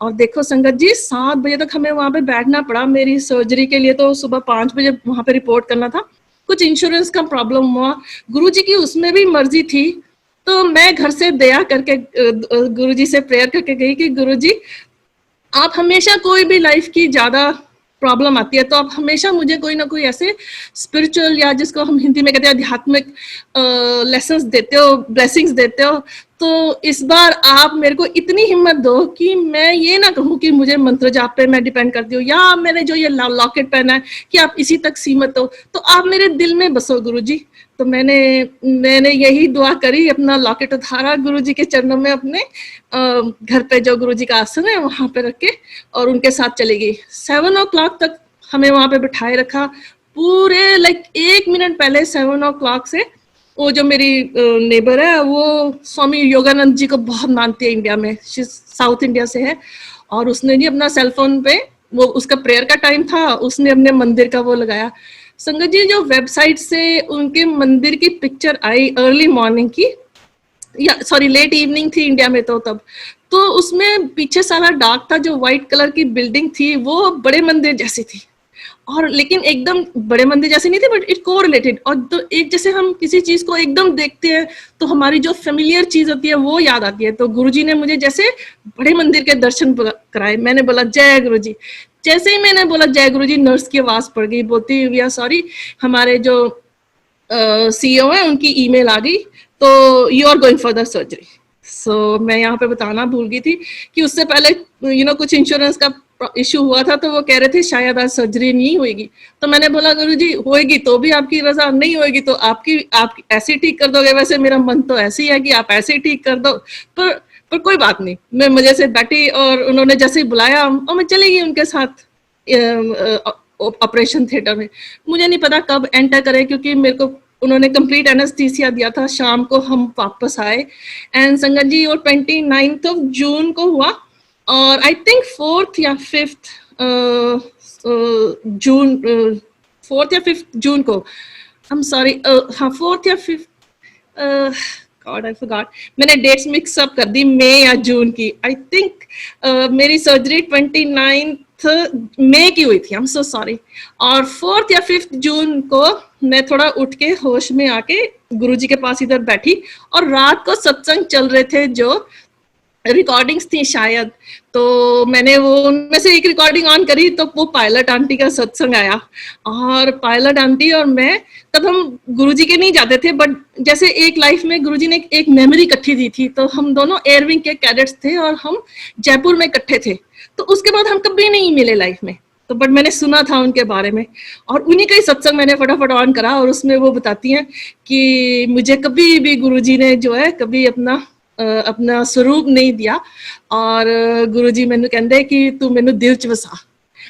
और देखो संगत जी 7 बजे तक हमें वहां पे बैठना पड़ा मेरी सर्जरी के लिए। तो सुबह 5 बजे वहां पे रिपोर्ट करना था। कुछ इंश्योरेंस का प्रॉब्लम हुआ, गुरुजी की उसमें भी मर्जी थी। तो मैं घर से दया करके गुरुजी से प्रेयर करके गई कि गुरुजी आप हमेशा कोई भी लाइफ की ज्यादा प्रॉब्लम आती है तो आप हमेशा मुझे कोई ना कोई ऐसे स्पिरिचुअल या जिसको हम हिंदी में कहते हैं आध्यात्मिक लेसन्स देते हो, ब्लेसिंग्स देते हो। तो इस बार आप मेरे को इतनी हिम्मत दो कि मैं ये ना कहूँ कि मुझे मंत्र जाप पे मैं डिपेंड करती हूँ, या मैंने जो ये लॉकेट पहना है कि आप इसी तक सीमित हो, तो आप मेरे दिल में बसो गुरुजी। तो मैंने यही दुआ करी, अपना लॉकेट उतारा गुरुजी के चरणों में, अपने घर पे जो गुरुजी का आसन है वहां पे रख के और उनके साथ चली गई। 7 o'clock तक हमें वहां पे बिठाए रखा। पूरे 1 मिनट पहले 7 o'clock से वो जो मेरी नेबर है वो स्वामी योगानंद जी को बहुत मानती है इंडिया में, साउथ इंडिया से है। और उसने जी अपना सेलफोन पे, वो उसका प्रेयर का टाइम था, उसने अपने मंदिर का वो लगाया। संगत जी जो वेबसाइट से उनके मंदिर की पिक्चर आई अर्ली मॉर्निंग की, या सॉरी लेट इवनिंग थी इंडिया में तब, तो उसमें पीछे सारा डार्क था। जो व्हाइट कलर की बिल्डिंग थी वो बड़े मंदिर जैसी थी, और लेकिन एकदम बड़े मंदिर जैसे नहीं थे, बट इट कोरिलेटेड। और तो एक जैसे हम किसी चीज को एकदम देखते हैं तो हमारी जो फेमिलियर चीज होती है वो याद आती है। तो गुरुजी ने मुझे जैसे बड़े मंदिर के दर्शन कराए। मैंने बोला जय गुरुजी। जैसे ही मैंने बोला जय गुरुजी, नर्स की आवाज पड़ गई बोलती वी आर सॉरी, हमारे जो CEO है उनकी ईमेल आ गई, तो you are going for the surgery. So मैं यहाँ पे बताना भूल गई थी कि उससे पहले कुछ इंश्योरेंस का इशू हुआ था, तो वो कह रहे थे शायद आज सर्जरी नहीं होगी। तो मैंने बोला गुरुजी होएगी तो भी आपकी रजा, नहीं होएगी तो आप ऐसे ही ठीक कर दोगे। वैसे मेरा मन तो ऐसे ही है कि आप ऐसे ही ठीक कर दो, पर कोई बात नहीं। मैं मजे से बैठी और उन्होंने जैसे ही बुलाया और मैं चली गई उनके साथ ऑपरेशन थिएटर में। मुझे नहीं पता कब एंटर करे, क्योंकि मेरे को उन्होंने कंप्लीट एनेस्थीसिया दिया था। शाम को हम वापस आए एंड संगत जी वो 29 जून को हुआ। और आई थिंक 4th या 5th जून को, आई एम सॉरी, हाँ 4th या 5th, गॉड आई फॉरगॉट, मैंने डेट्स मिक्स अप कर दी, मई या जून की। आई थिंक मेरी सर्जरी 29 मई की हुई थी, आई एम सो सॉरी। और 4th या 5th जून को मैं थोड़ा उठ के होश में आके गुरुजी के पास इधर बैठी, और रात को सत्संग चल रहे थे जो रिकॉर्डिंग्स थी शायद। तो मैंने वो उनमें से एक रिकॉर्डिंग ऑन करी, तो वो पायलट आंटी का सत्संग आया। और पायलट आंटी और मैं, तब हम गुरुजी के नहीं जाते थे, बट जैसे एक लाइफ में गुरुजी ने एक मेमोरी इकट्ठी दी थी। तो हम दोनों एयरविंग के कैडेट्स थे और हम जयपुर में इकट्ठे थे। तो उसके बाद हम कभी नहीं मिले लाइफ में, तो बट मैंने सुना था उनके बारे में। और उन्हीं का ही सत्संग मैंने फटाफट ऑन करा, और उसमें वो बताती हैं कि मुझे कभी भी गुरुजी ने जो है कभी अपना स्वरूप नहीं दिया। और गुरुजी मैंने कहते कि तू मैनू दिल च वसा।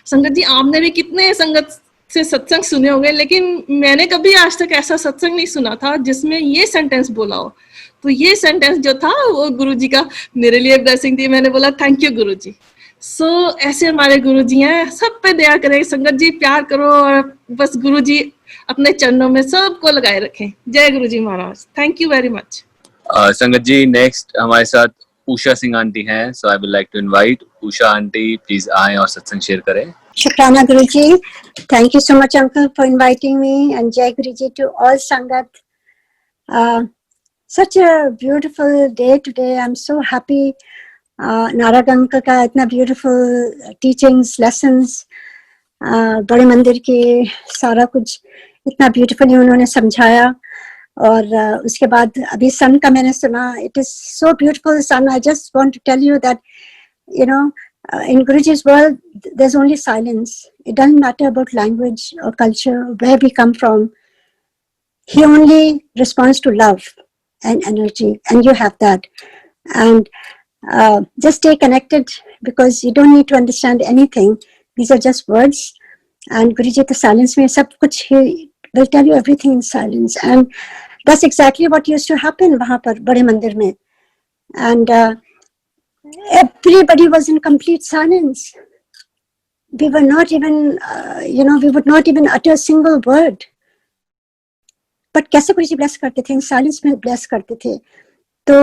संगत जी आपने भी कितने संगत से सत्संग सुने होंगे, लेकिन मैंने कभी आज तक ऐसा सत्संग नहीं सुना था जिसमें ये सेंटेंस बोला हो। तो ये सेंटेंस जो था वो गुरुजी का मेरे लिए ब्लेसिंग थी। मैंने बोला थैंक यू गुरुजी। सो ऐसे हमारे गुरुजी हैं, सब पे दया करें संगत जी, प्यार करो, और बस गुरुजी अपने चरणों में सबको लगाए रखें। जय Guruji Maharaj, thank you very much. संगत जी नेक्स्ट हमारे साथ उषा सिंह आंटी हैं, so I would like to invite Usha aunty, please आए और सत्संग शेयर करें। शुक्राना Guruji, thank you so much uncle for inviting me, and जय Guruji to all sangat. Such a beautiful day today, I am so happy. Narad uncle का इतना beautiful teachings, lessons, बड़े मंदिर के सारा कुछ इतना ब्यूटीफुली उन्होंने समझाया। और उसके बाद अभी सन का मैंने सुना, it is so beautiful son. I just want to tell you that you know in Guruji's world there's only silence. It doesn't matter about language or culture, where we come from. He only responds to love and energy, and you have that. And just stay connected, because you don't need to understand anything. These are just words, and Guruji तो silence में सब कुछ ही will tell you everything in silence, and that's exactly what used to happen वहां पर बड़े मंदिर में. And everybody was in complete silence. We were not even we would not even utter a single word. But कैसे गुरुजी bless करते थे, silence में bless करते थे. तो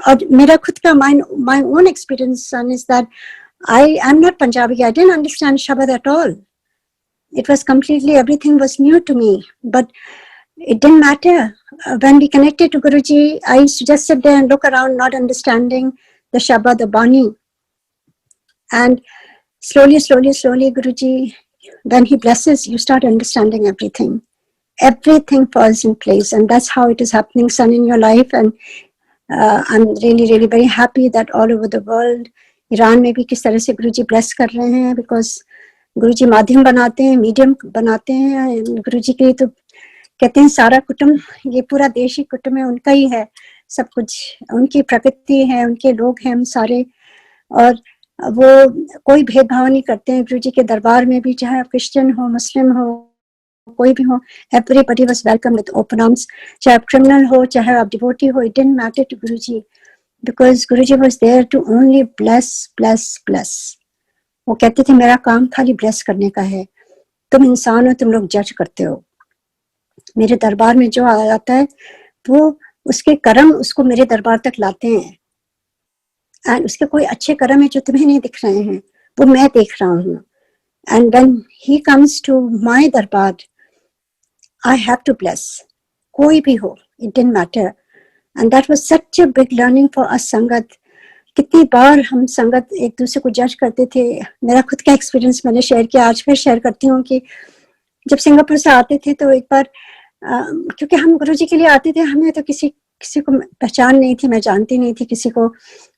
और मेरा खुद का my own experience, son, is that I am not Punjabi. I didn't understand Shabad at all. It was completely, everything was new to me, but it didn't matter. When we connected to Guruji, I used to just sit there and look around, not understanding the Shabad, the Bani. And slowly, Guruji, when he blesses, you start understanding everything. Everything falls in place, and that's how it is happening, son, in your life. And I'm really very happy that all over the world, Iran में भी किस तरह से गुरुजी bless कर रहे हैं, because गुरुजी माध्यम बनाते हैं, मीडियम बनाते हैं. गुरुजी के लिए तो कहते हैं सारा कुटुंब, ये पूरा देश ही कुटुंब है, उनका ही है सब कुछ, उनकी प्रकृति है, उनके लोग हैं हम सारे, और वो कोई भेदभाव नहीं करते हैं गुरुजी के दरबार में भी, चाहे आप क्रिश्चियन हो, मुस्लिम हो, कोई भी हो. Everybody was welcome with open arms. चाहे आप क्रिमिनल हो, चाहे आप डिवोटी हो, it didn't matter to Guruji, because Guruji was there to only bless. वो कहते थे मेरा काम खाली ब्लेस करने का है, तुम इंसान हो, तुम लोग जज करते हो. मेरे दरबार में जो आ जाता है वो उसके कर्म उसको मेरे दरबार तक लाते हैं, एंड उसके कोई अच्छे कर्म है जो तुम्हें नहीं दिख रहे हैं, वो मैं देख रहा हूँ. And when he comes to my darbar, I have to bless, कोई भी हो, it didn't matter. And that was such a big learning for us sangat. कितनी बार हम संगत एक दूसरे को जज करते थे. मेरा खुद का एक्सपीरियंस मैंने शेयर किया, आज फिर शेयर करती हूँ कि जब सिंगापुर से आते थे तो एक बार क्योंकि हम गुरुजी के लिए आते थे, हमें तो किसी को पहचान नहीं थी, मैं जानती नहीं थी किसी को,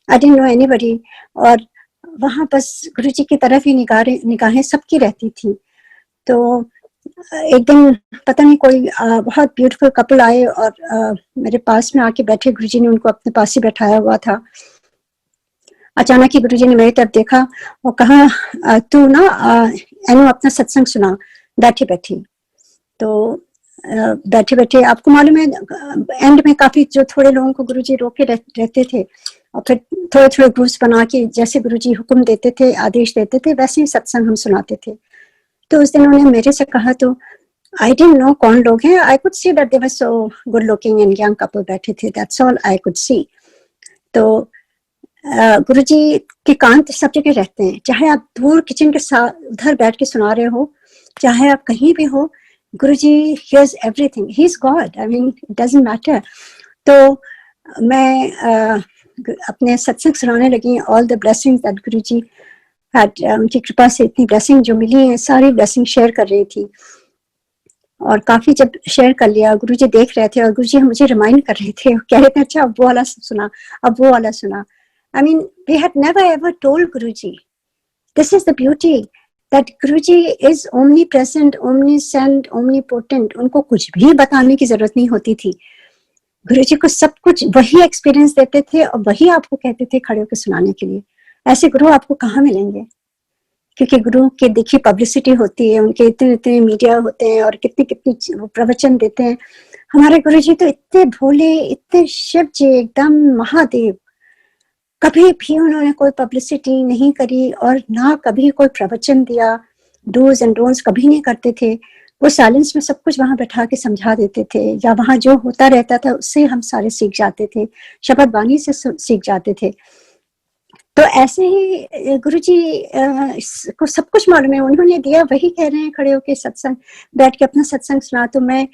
आई डिडंट नो एनीबॉडी. और वहां बस गुरुजी की तरफ ही निगाहें सबकी रहती थी. तो एक दिन पता नहीं कोई बहुत ब्यूटीफुल कपल आए और मेरे पास में आके बैठे. गुरुजी ने उनको अपने पास ही बैठाया हुआ था. अचानक ही गुरुजी ने मेरी तरफ देखा और कहा तू ना एनु अपना सत्संग सुना बैठी बैठी. तो बैठे बैठे आपको मालूम है एंड में काफी जो थोड़े लोगों को गुरुजी रोक के रहते थे, और फिर थोड़े ग्रुप्स बना के जैसे गुरुजी हुक्म देते थे, आदेश देते थे, वैसे ही सत्संग हम सुनाते थे. तो उस दिन उन्होंने मेरे से कहा, तो आई डिडंट नो कौन लोग हैं. I could see that they were so good looking and young couple बैठे थे, that's all I could see. तो गुरुजी के कान तो सब जगह रहते हैं, चाहे आप दूर किचन के साथ उधर बैठ के सुना रहे हो, चाहे आप कहीं भी हो, Guruji hears everything. He is God, I mean it doesn't matter. तो मैं अपने सत्संग सुनाने लगी. All the blessings that Guruji had, उनकी कृपा से इतनी ब्लेसिंग जो मिली है, सारी ब्लेसिंग शेयर कर रही थी. और काफी जब शेयर कर लिया, गुरुजी देख रहे थे और गुरुजी मुझे रिमाइंड कर रहे थे, कह रहे थे अच्छा अब वो वाला सुना, अब वो वाला सुना. I mean, we had never ever told Guruji. This is the beauty, that Guruji is omnipresent, omniscient, omnipotent. उनको कुछ भी बताने की जरूरत नहीं होती थी. गुरुजी को सब कुछ वही एक्सपीरियंस देते थे और वही आपको कहते थे खड़े होकर सुनाने के लिए. ऐसे गुरु आपको कहाँ मिलेंगे, क्योंकि गुरु के देखिए पब्लिसिटी होती है, उनके इतने मीडिया होते हैं और कितनी प्रवचन देते हैं. हमारे गुरुजी तो इतने भोले, इतने शिव जी, एकदम महादेव. कभी भी उन्होंने कोई पब्लिसिटी नहीं करी और ना कभी कोई प्रवचन दिया. डूज एंड डोंट्स कभी नहीं करते थे. वो साइलेंस में सब कुछ वहां बैठा के समझा देते थे, या वहां जो होता रहता था उससे हम सारे सीख जाते थे, शब्द वाणी से सीख जाते थे. तो ऐसे ही गुरुजी को सब कुछ मालूम है, उन्होंने दिया वही कह रहे हैं खड़े होके सत्संग बैठ के अपना सत्संग सुना. तो मैं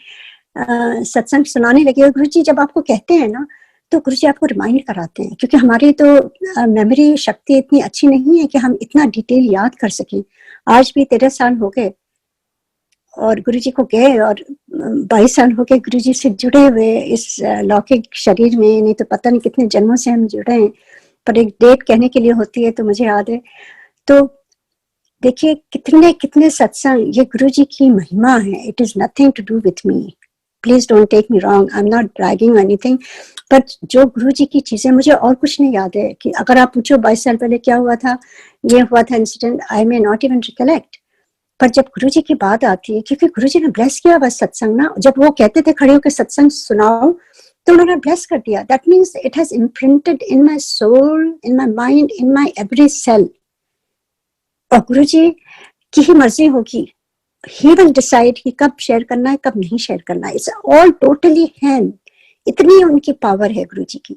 सत्संग सुनाने लगी. और गुरुजी जब आपको कहते हैं ना, तो गुरुजी आपको रिमाइंड कराते हैं, क्योंकि हमारी तो मेमोरी शक्ति इतनी अच्छी नहीं है कि हम इतना डिटेल याद कर सकें. आज भी 13 साल हो गए और गुरुजी को गए, और 22 साल हो गए गुरुजी से जुड़े हुए इस लौकिक शरीर में. नहीं तो पता नहीं कितने जन्मों से हम जुड़े हैं, पर एक डेट कहने के लिए होती है तो मुझे याद है. तो देखिए कितने सत्संग, ये गुरुजी की महिमा है. It is nothing to do with me, please don't take me wrong, I am not bragging anything. But जो गुरुजी की चीजें, मुझे और कुछ नहीं याद है कि अगर आप पूछो 22 साल पहले क्या हुआ था, ये हुआ था incident, I may not even recollect. पर जब गुरुजी की बात आती है, क्योंकि गुरुजी ने ब्लेस किया बस सत्संग ना, जब वो कहते थे खड़े होकर सत्संग सुनाओ तो उन्होंने ब्लेस कर दिया. That means it has imprinted in my soul, in my mind, in my every cell. और गुरुजी की ही मर्जी होगी. ही विल डिसाइड कि कब शेयर करना है, कब नहीं शेयर करना है. It's all totally hand. इतनी उनकी पावर है गुरुजी की.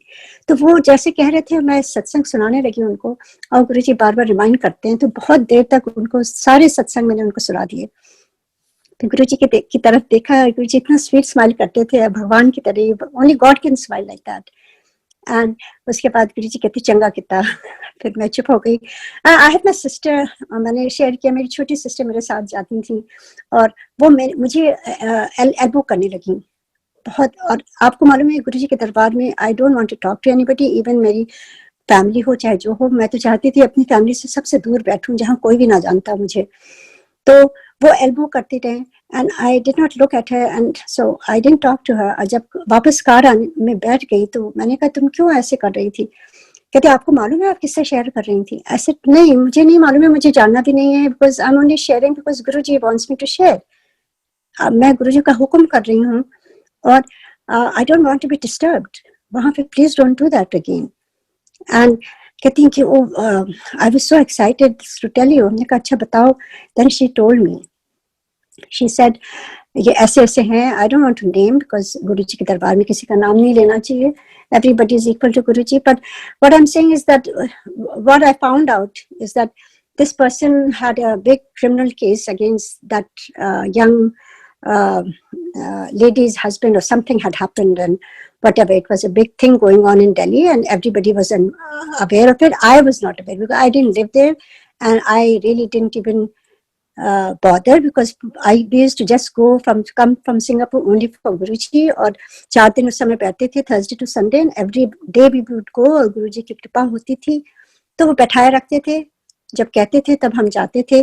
तो वो जैसे कह रहे थे, मैं सत्संग सुनाने लगी उनको, और गुरुजी बार बार रिमाइंड करते हैं, तो बहुत देर तक उनको सारे सत्संग मैंने उनको सुना दिए. तो गुरुजी की तरफ देखा, गुरुजी इतना स्वीट स्माइल करते थे, भगवान की तरह. Only God can smile like that. And उसके बाद गुरुजी कहती चंगा किता. फिर मैं चुप हो गई. आई हैव माय सिस्टर, मैंने शेयर किया, मेरी छोटी सिस्टर मेरे साथ जाती थी, और वो मुझे एल्बो करने लगी बहुत. और आपको मालूम है गुरुजी के दरबार में I don't want to talk to anybody, even मेरी फैमिली हो चाहे जो हो. मैं तो चाहती थी अपनी फैमिली से सबसे दूर बैठूं, जहां कोई भी ना जानता मुझे. तो वो एल्बो करती रहे, and I did not look at her, and so I didn't talk to her. जब वापस कार में बैठ गई तो मैंने कहा तुम क्यों ऐसे कर रही थी? कहते आपको मालूम है आप किससे शेयर कर रही थी? ऐसे नहीं, मुझे नहीं मालूम है, मुझे जानना भी नहीं है, because I am only sharing because Guruji wants me to share. मैं गुरुजी का हुक्म कर रही हूँ, और I don't want to be disturbed. वहां पे please don't do that again. And कहती हैं कि I was so excited to tell you. हमने कहा अच्छा बताओ. Then she told me, she said ये ऐसे ऐसे हैं. I don't want to name because Guruji के दरबार में किसी का नाम नहीं लेना चाहिए. Everybody is equal to Guruji. But what I'm saying is that what I found out is that this person had a big criminal case against that young lady's husband, or something had happened, and whatever, it was a big thing going on in Delhi, and everybody was aware of it. I was not aware because I didn't live there, and I really didn't even bother, because I used to just come from Singapore only for Guruji, और 4 दिन उस समय बैठते थे, Thursday to Sunday, and every day we would go, और गुरुजी की कृपा होती थी तो वो बैठाए रखते थे. जब कहते थे तब हम जाते थे.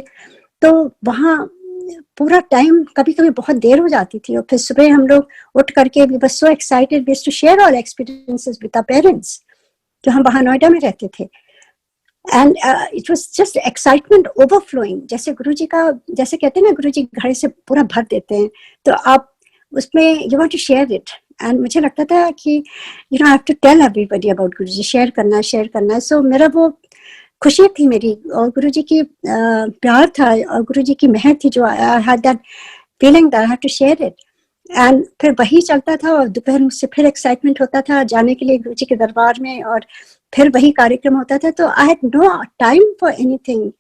तो वहाँ पूरा टाइम कभी कभी बहुत देर हो जाती थी, और फिर सुबह हम लोग उठ करके we were so excited, we used to share all experiences with our parents. जो हम वहाँ नोएडा में रहते थे. And it was just excitement overflowing. जैसे गुरुजी का, जैसे कहते हैं ना गुरुजी घर से पूरा भर देते हैं, तो आप उसमें you want to share it. And मुझे लगता था कि you know I have to tell everybody about Guruji. Share करना. So मेरा वो खुशी थी मेरी, और गुरुजी की प्यार था, और गुरुजी की मेहर थी, जो I had that feeling that I had to share it. And फिर वही चलता था, और दोपहर मुझसे फिर एक्साइटमेंट होता था जाने के लिए गुरुजी के दरबार में, और फिर वही कार्यक्रम होता था. तो I had no time for anything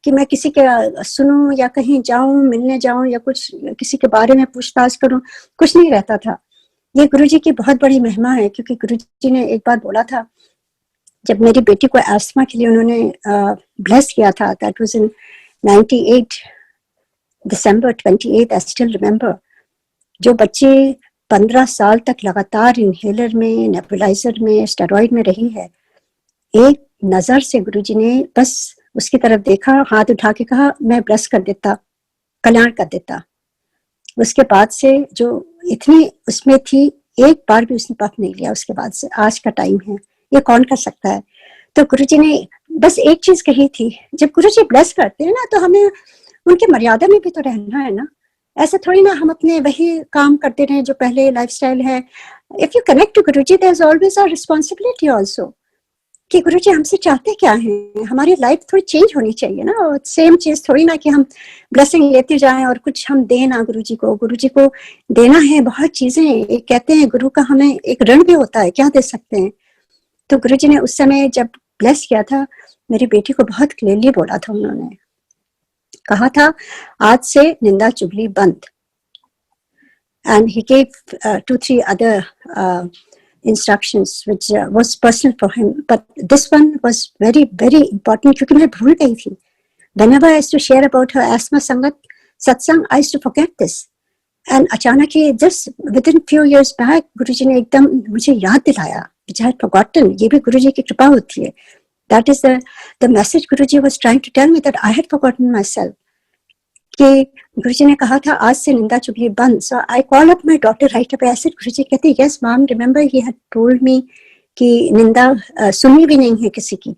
कि मैं किसी के सुनूं, या कहीं जाऊं, मिलने जाऊं, या कुछ किसी के बारे में पूछताछ करूं. कुछ नहीं रहता था. ये गुरुजी की बहुत बड़ी महिमा है, क्योंकि गुरुजी ने एक बार बोला था, जब मेरी बेटी को एस्थमा के लिए उन्होंने ब्लेस किया था, that was in 98 December 28, I still remember. जो बच्चे 15 साल तक लगातार इनहेलर में, नेबुलाइजर में, स्टेरॉइड में रही है, एक नजर से गुरुजी ने बस उसकी तरफ देखा, हाथ उठा के कहा मैं ब्लेस कर देता, कल्याण कर देता. उसके बाद से जो इतनी उसमें थी, एक बार भी उसने पफ नहीं लिया. उसके बाद से आज का टाइम है, ये कौन कर सकता है? तो गुरुजी ने बस एक चीज कही थी, जब गुरुजी ब्लेस करते हैं ना, तो हमें उनकी मर्यादा में भी तो रहना है ना. ऐसा थोड़ी ना हम अपने वही काम करते रहे जो पहले लाइफस्टाइल है. If you connect to Guruji, there is always a responsibility also, कि गुरुजी हमसे चाहते क्या हैं. हमारी लाइफ थोड़ी चेंज होनी चाहिए ना. और सेम चीज थोड़ी ना कि हम ब्लेसिंग लेते जाएं और कुछ हम दें ना गुरुजी को. गुरुजी को देना है बहुत चीजें. एक कहते हैं गुरु का हमें एक ऋण भी होता है, क्या दे सकते हैं. तो गुरुजी ने उस समय जब ब्लेस किया था, मेरी बेटी को बहुत क्लियरली बोला था. उन्होंने कहा था आज से निंदा चुगली बंद. And he gave 2-3 other instructions which was personal for him, but this one was very very important, क्योंकि मैं भूल गई थी. whenever I used to share about her asthma sangat satsang, I used to forget this, and अचानक ही just within few years back गुरुजी ने एकदम मुझे याद दिलाया, which I had forgotten. ये भी गुरुजी की कृपा होती है. That is the message Guruji was trying to tell me, that I had forgotten myself. कि गुरुजी ने कहा था आज से निंदा चुगली बंद. So I call up my daughter right away. I said, गुरुजी कहते yes mom, remember he had told me कि निंदा सुनी भी नहीं है किसी की.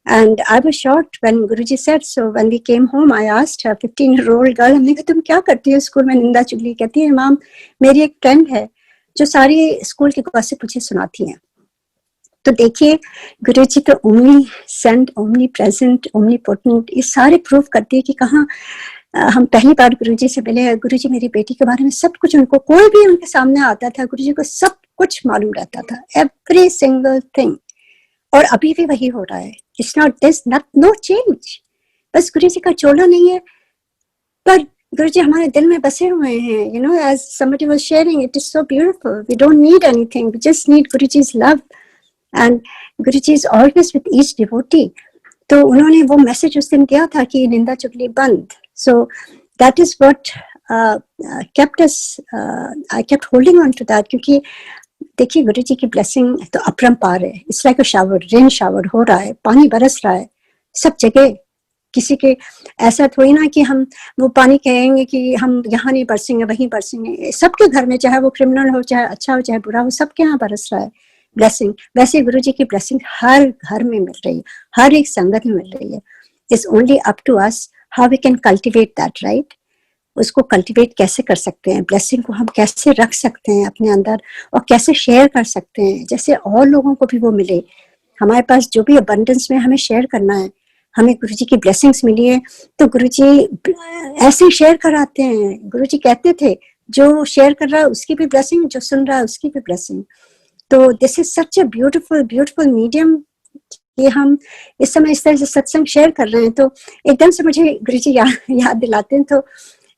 And I was shocked when Guruji said so. When we came home, I asked her, 15-year-old girl, हमने कहा तुम क्या करती हो स्कूल में निंदा चुगली? कहती है मैम मेरी एक फ्रेंड है जो सारी स्कूल की गॉसिप मुझे सुनाती हैं। तो देखिए गुरुजी तो omniscient, omnipresent, omnipotent, ये सारे प्रूफ करती है कि कहाँ हम पहली बार गुरुजी से मिले, गुरुजी मेरी बेटी के बारे में सब कुछ, उनको कोई भी उनके सामने आता था गुरुजी को सब कुछ मालूम रहता था, एवरी सिंगल थिंग। और अभी भी वही हो रहा है। It's not this, not know change. बस गुरुजी का चोला नहीं है, पर गुरुजी हमारे दिल में बसे हुए हैं। You know, as somebody was sharing, it is so beautiful. We don't need anything, we just need Guruji's love, and Guruji is always with each devotee. तो उन्होंने वो मैसेज उस दिन दिया था कि निंदा चुगली बंद। So that is what kept us, I kept holding on to that, क्योंकि देखिए गुरुजी की ब्लेसिंग तो अपरंपार है। It's like a shower, rain shower हो रहा है, पानी बरस रहा है सब जगह। किसी के ऐसा थोड़ी ना कि हम वो पानी कहेंगे कि हम यहाँ नहीं बरसेंगे वहीं बरसेंगे। सबके घर में, चाहे वो क्रिमिनल हो, चाहे अच्छा हो, चाहे बुरा हो, सबके यहाँ बरस रहा है ब्लेसिंग। वैसे गुरुजी की ब्लेसिंग हर घर में मिल रही है, हर एक संगत में मिल रही है। It's only up to us how we can cultivate that, right? उसको कल्टिवेट कैसे कर सकते हैं, ब्लेसिंग को हम कैसे रख सकते हैं अपने अंदर और कैसे शेयर कर सकते हैं, जैसे और लोगों को भी वो मिले। हमारे पास जो भी अबंडेंस में हमें शेयर करना है, हमें गुरुजी की ब्लेसिंग्स मिली है तो गुरुजी ऐसे ही शेयर कराते हैं। गुरुजी कहते थे जो शेयर कर रहा है उसकी भी ब्लेसिंग, जो सुन रहा है उसकी भी ब्लेसिंग। तो this is such a beautiful beautiful medium कि हम इस समय इस तरह से सत्संग शेयर कर रहे हैं। तो एकदम से मुझे गुरुजी याद दिलाते हैं। तो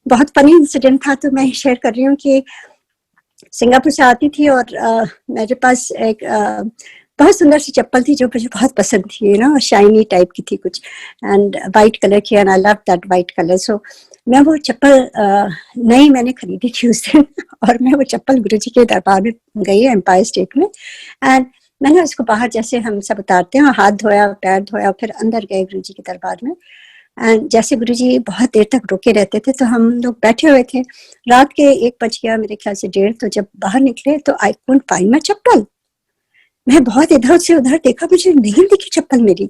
बहुत फनी इंसिडेंट था, तो मैं शेयर कर रही हूँ कि सिंगापुर से आती थी और मेरे पास एक बहुत सुंदर सी चप्पल थी जो मुझे बहुत पसंद थी, यू नो, शाइनी टाइप की थी कुछ, एंड वाइट कलर की, and I love that white colour. So मैं वो चप्पल नई मैंने खरीदी थी उस दिन और मैं वो चप्पल गुरुजी के दरबार में गई, एम्पायर स्टेट में, एंड मैंने उसको बाहर जैसे हम सब उतारते हैं, हाथ धोया, पैर धोया, फिर अंदर गए गुरुजी के दरबार में। एंड जैसे गुरुजी बहुत देर तक रुके रहते थे तो हम लोग बैठे हुए थे, रात के 1 बज गया मेरे ख्याल से 1:30। तो जब बाहर निकले तो आई कुडंट फाइंड माय चप्पल। मैं बहुत इधर से उधर देखा, मुझे नहीं दिखी चप्पल मेरी।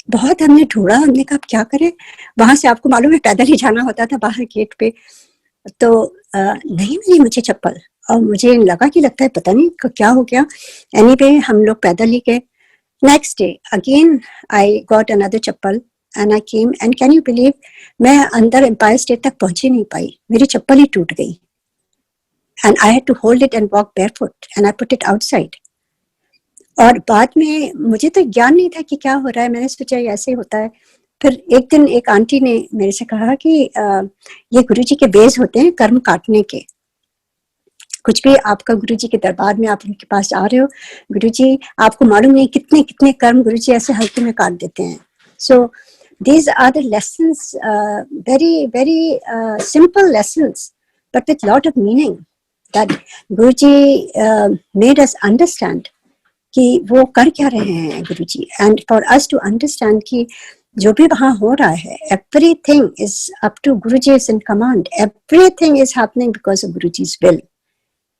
बहुत हमने ढूंढा, हमने कहा क्या करें, वहां से आपको मालूम है पैदल ही जाना होता था बाहर गेट पे। तो नहीं मिली मुझे चप्पल और मुझे लगा कि लगता है पता नहीं क्या हो गया। एनीवे हम लोग पैदल ही गए। Next day again I got another chappal and I came, and can you believe मैं अंदर एम्पायर स्टेट तक पहुंच ही नहीं पाई, मेरी चप्पल ही टूट गई। And I had to hold it and walk barefoot and I put it outside. और बाद में मुझे तो ज्ञान नहीं था कि क्या हो रहा है, मैंने सोचा ये ऐसे होता है। फिर एक दिन एक आंटी ने मेरे से कहा कि ये गुरुजी के बेस होते हैं कर्म काटने के। कुछ भी आपका गुरुजी के दरबार में आप उनके पास आ रहे हो, गुरुजी आपको मालूम नहीं कितने कितने कर्म गुरुजी ऐसे हल्के में काट देते हैं। सो these are the lessons, very simple lessons, but with lot of meaning that Guruji made us understand कि वो कर क्या रहे हैं गुरुजी, and for us to understand कि जो भी वहाँ हो रहा है, everything is up to Guruji is in command, everything is happening because of Guruji's will,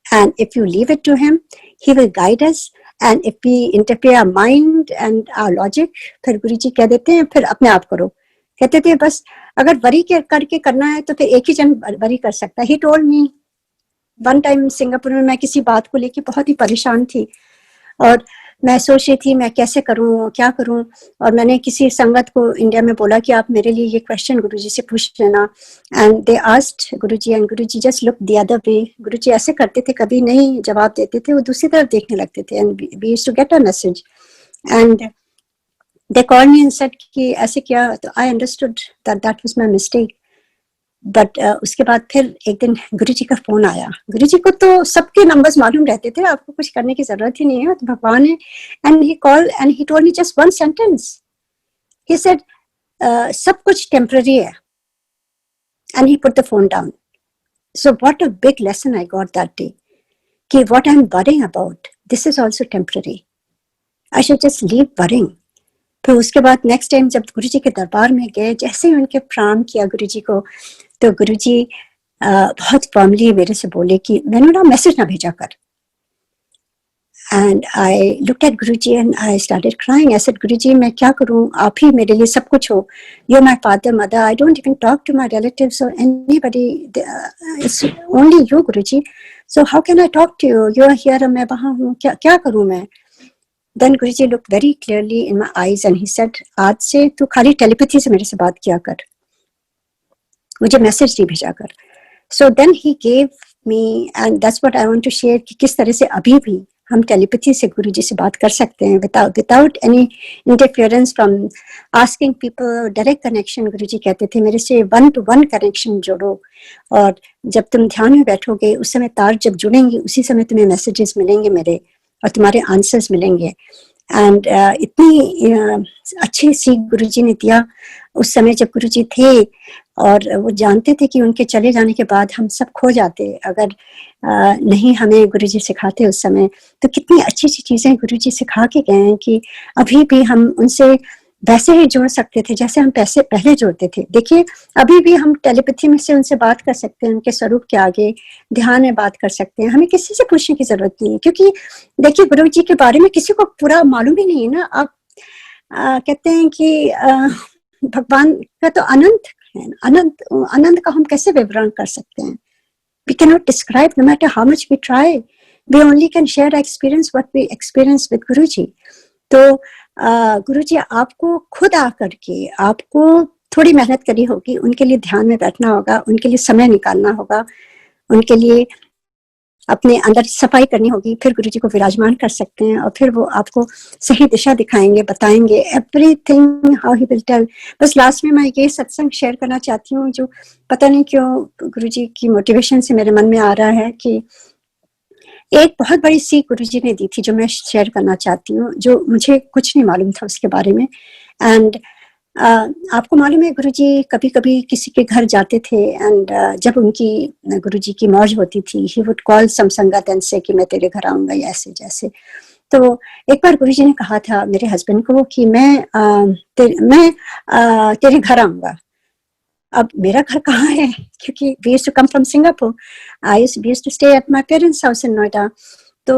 and if you leave it to him, he will guide us. And if we interfere our mind and our logic, फिर गुरुजी कह देते हैं फिर अपने आप करो। कहते थे बस अगर वरी करके करना है तो फिर एक ही जन वरी कर सकता है। He told me one time Singapore में मैं किसी बात को लेके बहुत ही परेशान थी और मैं सोच रही थी मैं कैसे करूं, क्या करूं। और मैंने किसी संगत को इंडिया में बोला कि आप मेरे लिए ये क्वेश्चन गुरुजी से पूछ लेना। And they asked Guruji and Guruji just look the other way. Guruji ऐसे करते थे, कभी नहीं जवाब देते थे, वो दूसरी तरफ देखने लगते थे। And we used to get a message and they called me and said कि ऐसे किया। तो I understood that was my mistake. But उसके बाद फिर एक दिन गुरुजी का फोन आया। गुरुजी को तो सबके नंबर्स मालूम रहते थे, आपको कुछ करने की जरूरत ही नहीं है, तो भगवान है। And he called and he told me just one sentence. He said सब कुछ टेम्पररी है, and he put the phone down. So what a big lesson I got that day कि what I am worrying about, this is also temporary, I should just leave worrying. फिर उसके बाद next time जब गुरुजी के दरबार में गए, जैसे ही उनके प्रणाम किया गुरुजी को, तो गुरुजी बहुत फॉर्मली मेरे से बोले कि मैंने ना मैसेज ना भेजा कर। And I looked at Guruji and I started crying. I said, Guruji, मैं क्या करूँ? आप ही मेरे लिए सब कुछ हो. You're my father, mother. I don't even talk to my relatives or anybody. It's only you, Guruji. So how can I talk to you? You're here and मैं वहाँ हूँ. क्या करूँ मैं? Then Guruji looked very clearly in my eyes and he said, आज से तू खाली टेलीपैथी से मेरे से बात किया कर. मुझे मैसेज नहीं भेजा कर. So then he gave me, and that's what I want to share, कि किस तरह से अभी भी हम टेलीपैथी से गुरुजी से बात कर सकते हैं without any interference from asking people. Direct connection Guruji कहते थे मेरे से 1-to-1 कनेक्शन जोड़ो, और जब तुम ध्यान में बैठोगे उस समय तार जब जुड़ेंगे उसी समय तुम्हें मैसेजेस मिलेंगे मेरे, और तुम्हारे आंसर्स मिलेंगे. एंड इतनी अच्छी सीख गुरुजी ने दिया उस समय जब गुरुजी थे, और वो जानते थे कि उनके चले जाने के बाद हम सब खो जाते अगर नहीं हमें गुरुजी सिखाते उस समय. तो कितनी अच्छी अच्छी चीजें गुरुजी सिखा के गए हैं कि अभी भी हम उनसे वैसे ही जोड़ सकते थे जैसे हम पैसे पहले जोड़ते थे. देखिए अभी भी हम टेलीपैथी में से उनसे बात कर सकते हैं, उनके स्वरूप के आगे ध्यान में बात कर सकते हैं. हमें किसी से पूछने की जरूरत नहीं है, क्योंकि देखिए गुरुजी के बारे में किसी को पूरा मालूम ही नहीं है ना. आप कहते हैं कि भगवान का तो अनंत है, अनंत का हम कैसे विवरण कर सकते हैं? We cannot describe, no matter how much we try. We only can share our experience what we experience with Guruji. तो गुरुजी आपको खुद आकर के आपको थोड़ी मेहनत करनी होगी, उनके लिए ध्यान में बैठना होगा, उनके लिए समय निकालना होगा, उनके लिए अपने अंदर सफाई करनी होगी, फिर गुरुजी को विराजमान कर सकते हैं, और फिर वो आपको सही दिशा दिखाएंगे, बताएंगे everything how he will tell. बस लास्ट में मैं ये सत्संग शेयर करना चाहती हूँ जो पता नहीं क्यों गुरुजी की मोटिवेशन से मेरे मन में आ रहा है, कि एक बहुत बड़ी सीख गुरुजी ने दी थी जो मैं शेयर करना चाहती हूँ, जो मुझे कुछ नहीं मालूम था उसके बारे में. एंड आपको मालूम है गुरुजी कभी कभी किसी के घर जाते थे, एंड जब उनकी गुरुजी की मौज होती थी, ही वुड कॉल सम संगत एंड से कि मैं तेरे घर आऊंगा, या ऐसे जैसे. तो एक बार गुरुजी ने कहा था मेरे हस्बैंड को कि मैं तेरे घर आऊंगा. अब मेरा घर कहाँ है, क्योंकि we used to come from Singapore. We used to stay at my parents' house in Noida. तो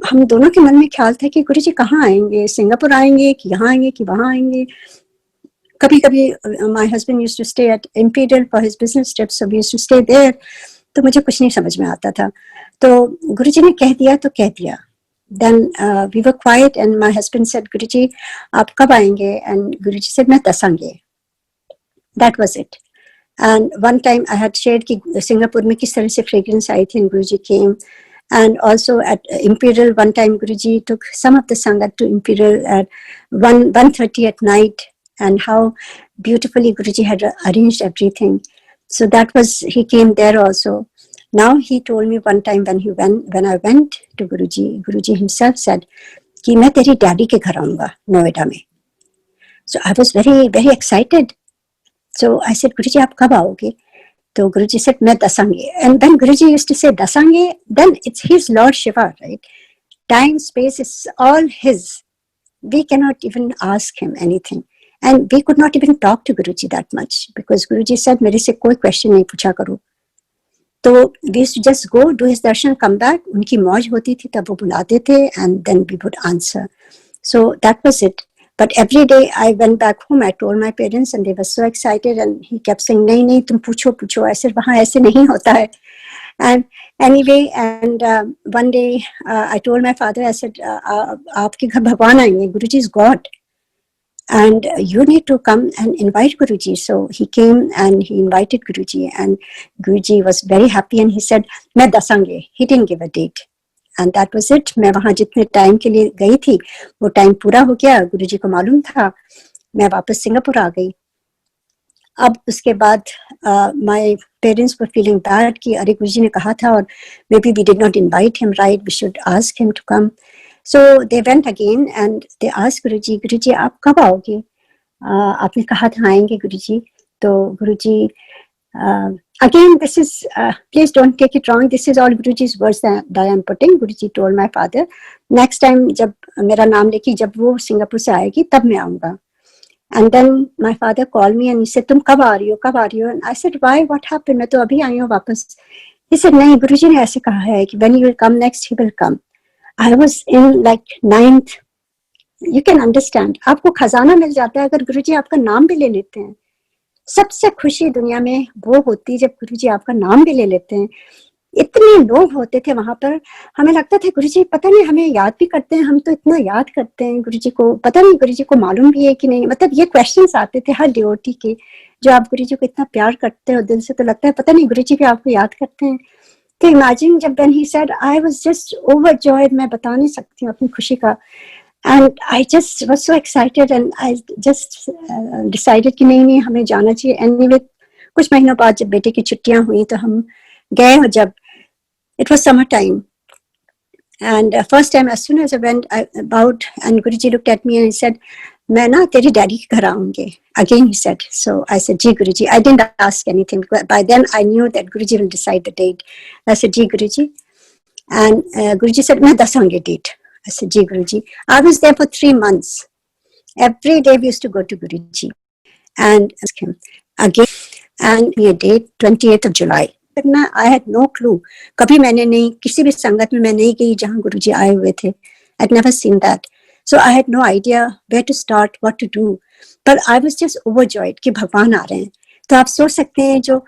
हम दोनों के मन में ख्याल था कि गुरुजी कहाँ आएंगे, सिंगापुर आएंगे कि यहाँ आएंगे कि वहाँ आएंगे. कभी कभी my husband used to stay at Imperial for his business trips, so we used to stay there. तो मुझे कुछ नहीं समझ में आता था. तो गुरुजी ने कह दिया तो कह दिया. Then we were quiet and my husband said, गुरुजी आप कब आएंगे? And गुरुजी said, मैं दसांगे. That was it. And one time I had shared कि सिंगापुर में किस तरह से fragrance आई थी and Guruji came. And also at Imperial one time Guruji took some of the Sangat to Imperial at 1:30 at night, and how beautifully Guruji had arranged everything. So that was, he came there also. Now he told me one time when I went to Guruji himself said कि मैं तेरी daddy के घर आऊंगा नोएडा में. So I was very very excited. So I said, Guruji, आप कब आओगे? तो Guruji said, मैं दसांगे. And when Guruji used to say दसांगे, then it's his Lord Shiva, right? Time, space is all his. We cannot even ask him anything. And we could not even talk to Guruji that much because Guruji said, मेरे से कोई question नहीं पूछा करो. तो we used to just go, do his darshan, come back. उनकी मौज होती थी तब वो बुलाते थे, and then we would answer. So that was it. But every day I went back home, I told my parents and they were so excited, and he kept saying, नहीं तुम पूछो. I said, वहाँ ऐसे नहीं होता है. And anyway, and one day I told my father, I said, आपके घर भगवान आएंगे, Guruji is God. And you need to come and invite Guruji. So he came and he invited Guruji, and Guruji was very happy and he said, मैं दसांगे. He didn't give a date. And that was it. मैं वहाँ जितने time के लिए गई थी वो time पूरा हो गया, गुरुजी को मालूम था. मैं वापस सिंगापुर आ गई. अब उसके बाद my parents were feeling bad कि अरे गुरुजी ने कहा था और maybe we did not invite him, right? We should ask him to come. So they went again and they asked गुरुजी आप कब आओगे? आपने कहा था आएंगे गुरुजी. तो गुरुजी again, this is, please don't take it wrong. This is all Guruji's words that I am putting. Guruji told my father, next time जब मेरा नाम लेके जब वो सिंगापुर से आएगी तब मैं आऊँगा. And then my father called me and he said, तुम कब आ रही हो? And I said, why? What happened? मैं तो अभी आई हूँ वापस. He said, नहीं, Guruji ने ऐसे कहा है कि when you will come next, he will come. I was in like 9th. You can understand. आपको खजाना मिल जाता है अगर गुरुजी आपका नाम भी ले लेते हैं. सबसे खुशी दुनिया में वो होती है जब गुरुजी आपका नाम भी ले लेते हैं. इतने लोग होते थे वहां पर, हमें लगता था गुरुजी पता नहीं हमें याद भी करते हैं, हम तो इतना याद करते हैं गुरुजी को, पता नहीं गुरुजी को मालूम भी है कि नहीं. मतलब ये क्वेश्चंस आते थे हर डिवोटी के, जो आप गुरुजी को इतना प्यार करते हो दिल से, तो लगता है पता नहीं गुरुजी भी आपको याद करते हैं. तो इमेजिन जब when he said, I was just overjoyed, मैं बता नहीं सकती हूँ अपनी खुशी का. And I just was so excited and I just decided कि नहीं हमें जाना चाहिए. एनीवे कुछ महीनों बाद जब बेटे की छुट्टियां हुई तो हम गए. और जब it was summer time, and first time as soon as I went about, and Guruji looked at me and he said, मैं ना तेरे डैडी के घर आऊंगी. Again he said. So I said, ji Guruji. I didn't ask anything. By then I knew that Guruji will decide the date. I said, ji Guruji. And Guruji said, मैं दसाऊंगी date. I said, ji Guruji. I was there for 3 months. Every day we used to go to Guruji and ask him again. And a date 28th of July. करना. I had no clue. कभी मैंने नहीं, किसी भी संगत में मैं नहीं गई जहाँ गुरुजी आए हुए थे. I had never seen that. So I had no idea where to start, what to do. पर आई वाज जस्ट ओवरजॉयड कि भगवान आ रहे हैं. तो आप सोच सकते हैं जो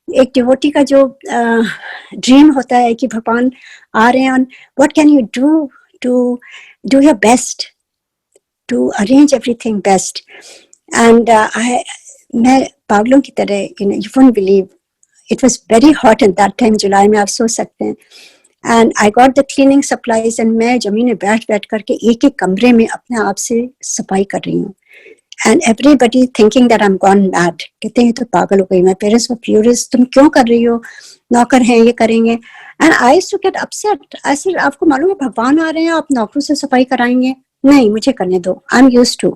एक डिवोटी का जो ड्रीम होता है कि भगवान आ रहे हैं, what can you do to do your best to arrange everything best. And मैं पागलों की तरह, you won't believe, it was very hot at that time, जुलाई में, आप सोच सकते हैं. and I got the cleaning supplies and मैं जमीन में बैठ करके एक एक कमरे में अपने आप से सफाई कर रही हूँ. and everybody thinking that I'm gone mad. कहते हैं तो पागल हो गई. my parents were furious. तुम क्यों कर रही हो, नौकर हैं ये करेंगे. and I used to get upset. I said, आपको मालूम है भगवान आ रहे हैं, आप नौकरों से सफाई कराएंगे? नहीं, मुझे करने दो. I'm used to.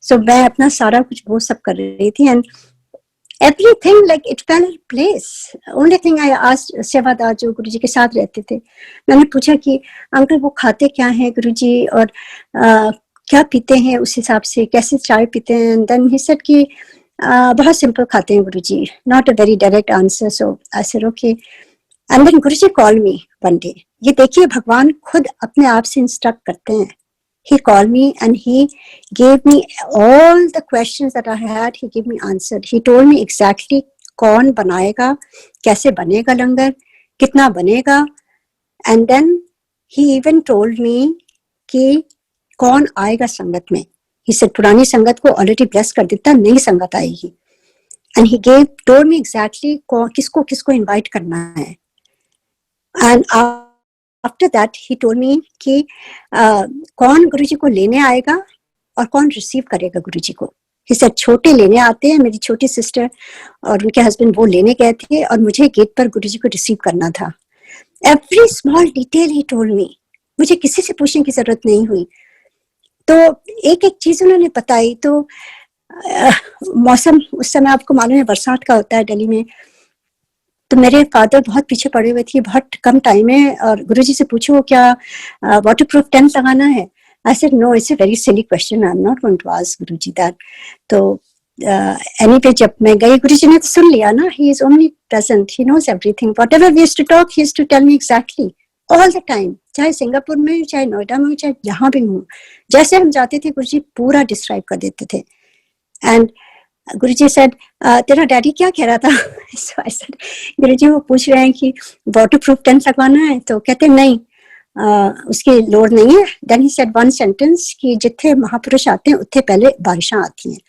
so मैं अपना सारा कुछ वो सब कर रही थी. and everything like it fell in place. Only thing I asked सेवादार जो गुरुजी के साथ रहते थे, मैंने पूछा कि अंकल वो खाते क्या हैं गुरुजी, और क्या पीते हैं, उस हिसाब से कैसे चाय पीते हैं. then he said कि बहुत सिंपल खाते हैं गुरुजी. not a very direct answer. so I said okay. and then Guruji called me one day. ये देखिए भगवान खुद अपने आप से इंस्ट्रक्ट करते हैं. He called me and he gave me all the questions that I had. He gave me answered. He told me exactly कौन बनाएगा, कैसे बनेगा लंगर, कितना बनेगा. and then he even told me कि कौन आएगा संगत में. He said पुरानी संगत को already bless कर देता, नई संगत आएगी. and he told me exactly किसको किसको invite करना है. and after that he told me कि कौन गुरुजी को लेने आएगा और कौन रिसीव करेगा गुरुजी को. He said छोटे लेने आते हैं, मेरी छोटी सिस्टर और उनके हस्बैंड वो लेने गए थे और मुझे गेट पर गुरुजी को रिसीव करना था. Every small detail he told me. मुझे किसी से पूछने की जरूरत नहीं हुई. तो एक एक चीज उन्होंने बताई. तो मौसम उस समय आपको मालूम है बरसात का होता है दिल्ली में. तो मेरे फादर बहुत पीछे पड़े हुए थे, बहुत कम टाइम है, और गुरुजी से पूछो क्या वाटरप्रूफ टेंट लगाना है. I said no, it's a very silly question. I'm not going to ask Guruji that. तो anyway जब मैं गई, गुरुजी ने तो सुन लिया ना. He is omnipresent. He knows everything. Whatever we used to talk, he used to tell me exactly all the time. चाहे Singapore में, चाहे नोएडा में, चाहे जहाँ भी हूँ, जैसे हम जाते थे गुरुजी पूरा डिस्क्राइब कर देते थे. And गुरुजी said तेरा डैडी क्या कह रहा था. so I said गुरुजी वो पूछ रहे हैं कि वाटरप्रूफ टेंट लगवाना है. तो कहते नहीं उसकी लोड नहीं है. then he said one sentence कि जिथे महापुरुष आते हैं उत्थे पहले बारिशां आती हैं.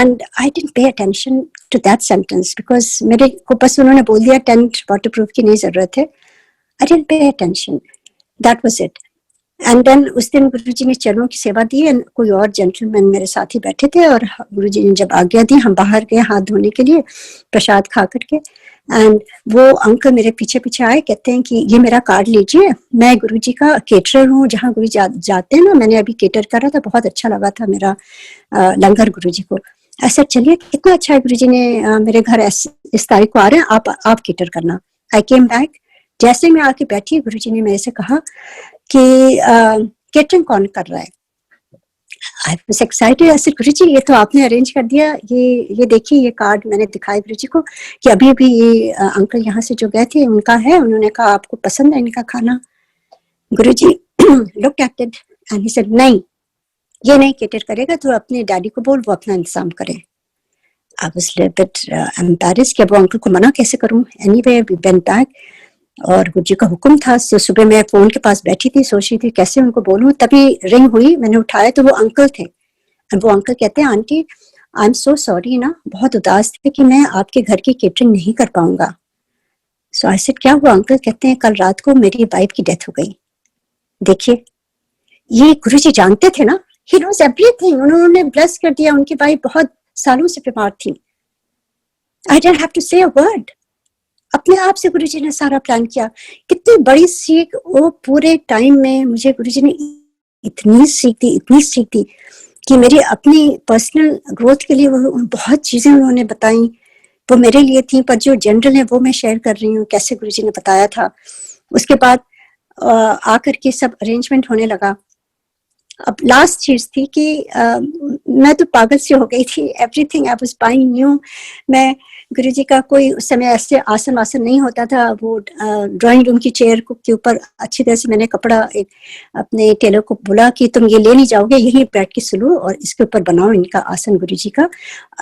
and I didn't pay attention to that sentence because मेरे को बस उन्होंने बोल दिया टेंट वाटरप्रूफ की नहीं जरूरत है. I didn't pay attention. that was it. and then उस दिन गुरुजी ने चरणों की सेवा दी. और कोई और जेंटलमैन मेरे साथ ही बैठे थे, और गुरुजी ने जब आज्ञा दी हम बाहर गए हाथ धोने के लिए प्रसाद खा करके. एंड वो अंकल मेरे पीछे पीछे आए, कहते हैं कि ये मेरा कार्ड लीजिए, मैं गुरुजी का केटरर हूँ. जहाँ गुरुजी जाते हैं ना, मैंने अभी केटर करा था, बहुत अच्छा लगा था मेरा लंगर गुरुजी को. ऐसा चलिए कितना अच्छा है, गुरुजी ने मेरे घर इस तारीख को आ रहे हैं, आप केटर करना. आई केम बैक. जैसे मैं आके बैठी, गुरुजी ने मेरे से कहा कि केटरिंग कौन कर रहा है. I was excited. ऐसे गुरुजी ये तो आपने अरेंज कर दिया, ये देखिए ये कार्ड मैंने दिखाया गुरुजी को कि अभी अभी ये अंकल यहाँ से जो गए थे उनका है, उन्होंने कहा आपको पसंद है इनका खाना. गुरुजी looked at it and he said, नहीं, ये नहीं cater करेगा, तो अपने डैडी को बोल, वो अपना इंतजाम करे. I was a little bit embarrassed कि अब वो अंकल को मना कैसे करूं. Anyway, we went back और गुरुजी का हुक्म था. तो सुबह मैं फोन के पास बैठी थी, सोच रही थी कैसे उनको बोलूं. तभी रिंग हुई, मैंने उठाया तो वो अंकल थे. और वो अंकल कहते हैं, aunty I am so sorry ना, बहुत उदास थे कि मैं आपके घर की केटरिंग नहीं कर पाऊंगा. सो आई सेड, क्या हुआ अंकल? कहते हैं, कल रात को मेरी वाइफ की डेथ हो गई. देखिए, ये गुरुजी जानते थे ना, ही नोज एवरीथिंग. उन्होंने ब्लेस कर दिया. उनकी वाइफ बहुत सालों से बीमार थी. आई डिडंट हैव टू से अ वर्ड. अपने आप से गुरुजी ने सारा प्लान किया. कितनी बड़ी सीख वो पूरे टाइम में मुझे गुरुजी ने इतनी सीख दी कि मेरी अपनी पर्सनल ग्रोथ के लिए वो बहुत चीजें उन्होंने बताई. वो मेरे लिए थी, पर जो जनरल है वो मैं शेयर कर रही हूँ, कैसे गुरुजी ने बताया था. उसके बाद आकर के सब अरेंजमेंट होने लगा. अब लास्ट चीज थी कि मैं तो पागल सी हो गई थी. Everything I was buying new. मैं गुरुजी का कोई उस समय ऐसे आसन वासन नहीं होता था. वो ड्राइंग रूम की चेयर के ऊपर अच्छी तरह से मैंने कपड़ा एक अपने टेलर को बोला कि तुम ये ले नहीं जाओगे, यही बैठ के सिलो और इसके ऊपर बनाओ इनका आसन गुरुजी का.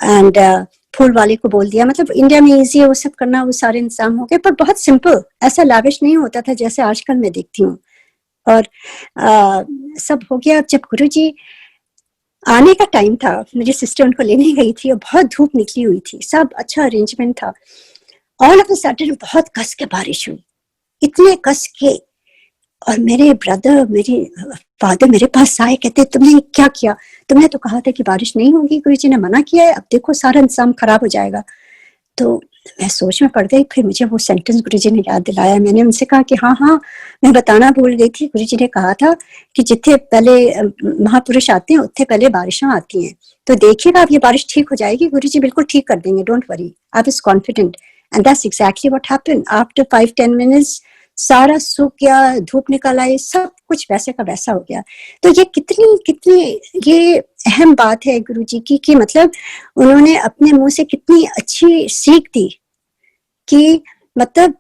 एंड फूल वाले को बोल दिया. मतलब इंडिया में इजी है वो सब करना, वो सारे इंतजाम हो गए, पर बहुत सिंपल, ऐसा लाविश नहीं होता था जैसे आजकल मैं देखती हूँ. और सब हो गया. जब गुरुजी आने का टाइम था, मेरी सिस्टर उनको लेने गई थी और बहुत धूप निकली हुई थी. सब अच्छा अरेंजमेंट था. ऑल ऑफ अ सडन बहुत कस के बारिश हुई, इतने कस के. और मेरे ब्रदर, मेरे फादर मेरे पास आए, कहते तुमने क्या किया? तुमने तो कहा था कि बारिश नहीं होगी, गुरुजी ने मना किया है, अब देखो सारा इंतजाम खराब हो जाएगा. तो मैं सोच में पड़ गई. फिर मुझे वो सेंटेंस गुरुजी ने याद दिलाया. मैंने उनसे कहा कि हाँ मैं बताना भूल गई थी. गुरुजी ने कहा था कि जितने पहले महापुरुष आते हैं उतने पहले बारिशें आती हैं, तो देखिएगा अब ये बारिश ठीक हो जाएगी, गुरुजी बिल्कुल ठीक कर देंगे, don't worry. I was confident and that's exactly what happened. After 5-10 minutes सारा सूख गया, धूप निकल आई, सब कुछ वैसे का वैसा हो गया. तो ये कितनी ये अहम बात है गुरुजी की कि मतलब उन्होंने अपने मुंह से कितनी अच्छी सीख दी कि मतलब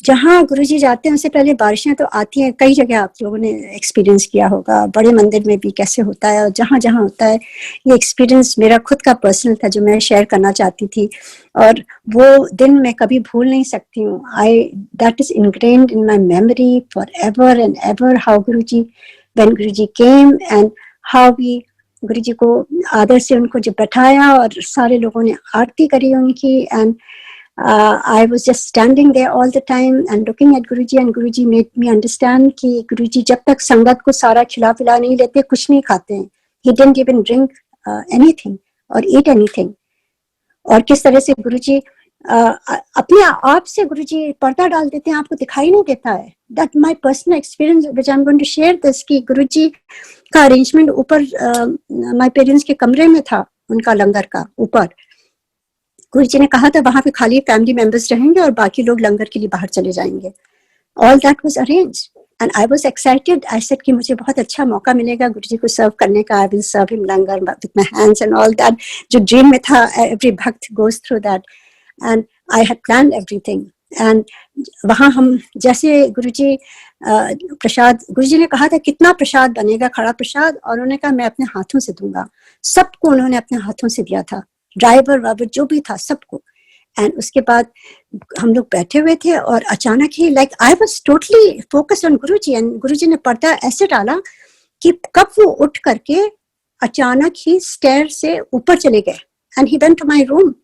जहाँ गुरुजी जाते हैं उससे पहले बारिशें तो आती हैं. कई जगह आप लोगों ने एक्सपीरियंस किया होगा, बड़े मंदिर में भी कैसे होता है और जहाँ जहाँ होता है. ये एक्सपीरियंस मेरा खुद का पर्सनल था जो मैं शेयर करना चाहती थी, और वो दिन मैं कभी भूल नहीं सकती हूँ. That is ingrained in my memory for ever and ever. How Guruji, when Guruji came and how we Guruji को आदर से उनको जब बैठाया और सारे लोगों ने आरती करी उनकी. And I was just standing there all the time and looking at Guruji, and Guruji made me understand कि Guruji जब तक संगत को सारा खिला पिला नहीं लेते, कुछ नहीं खाते हैं. He didn't even drink anything or eat anything. और किस तरह से गुरुजी अपने आप से गुरुजी पर्दा डाल देते हैं, आपको दिखाई नहीं देता है. That my personal experience which I'm going to share this कि गुरुजी का अरेंजमेंट ऊपर my parents के कमरे में था, उनका लंगर का ऊपर. गुरुजी ने कहा था वहां पे खाली फैमिली मेंबर्स रहेंगे और बाकी लोग लंगर के लिए बाहर चले जाएंगे. All that was arranged and I was excited. I said कि मुझे बहुत अच्छा मौका मिलेगा गुरुजी को सर्व करने का. I will serve him langar with my hands and all that, जो ड्रीम में था. Every bhakt goes through that and I had planned everything. And वहां हम जैसे गुरुजी प्रसाद, गुरुजी ने कहा था कितना प्रसाद बनेगा, खड़ा प्रसाद, और उन्होंने कहा मैं अपने हाथों से दूंगा. सबको उन्होंने अपने हाथों से दिया था, ड्राइवर वाइवर जो भी था सबको. एंड उसके बाद हम लोग बैठे हुए थे और अचानक ही like I was totally focused on Guruji. And Guruji ने पर्दा ऐसे डाला कि कब वो उठ करके अचानक ही स्टेयर से ऊपर चले गए. And he went to my room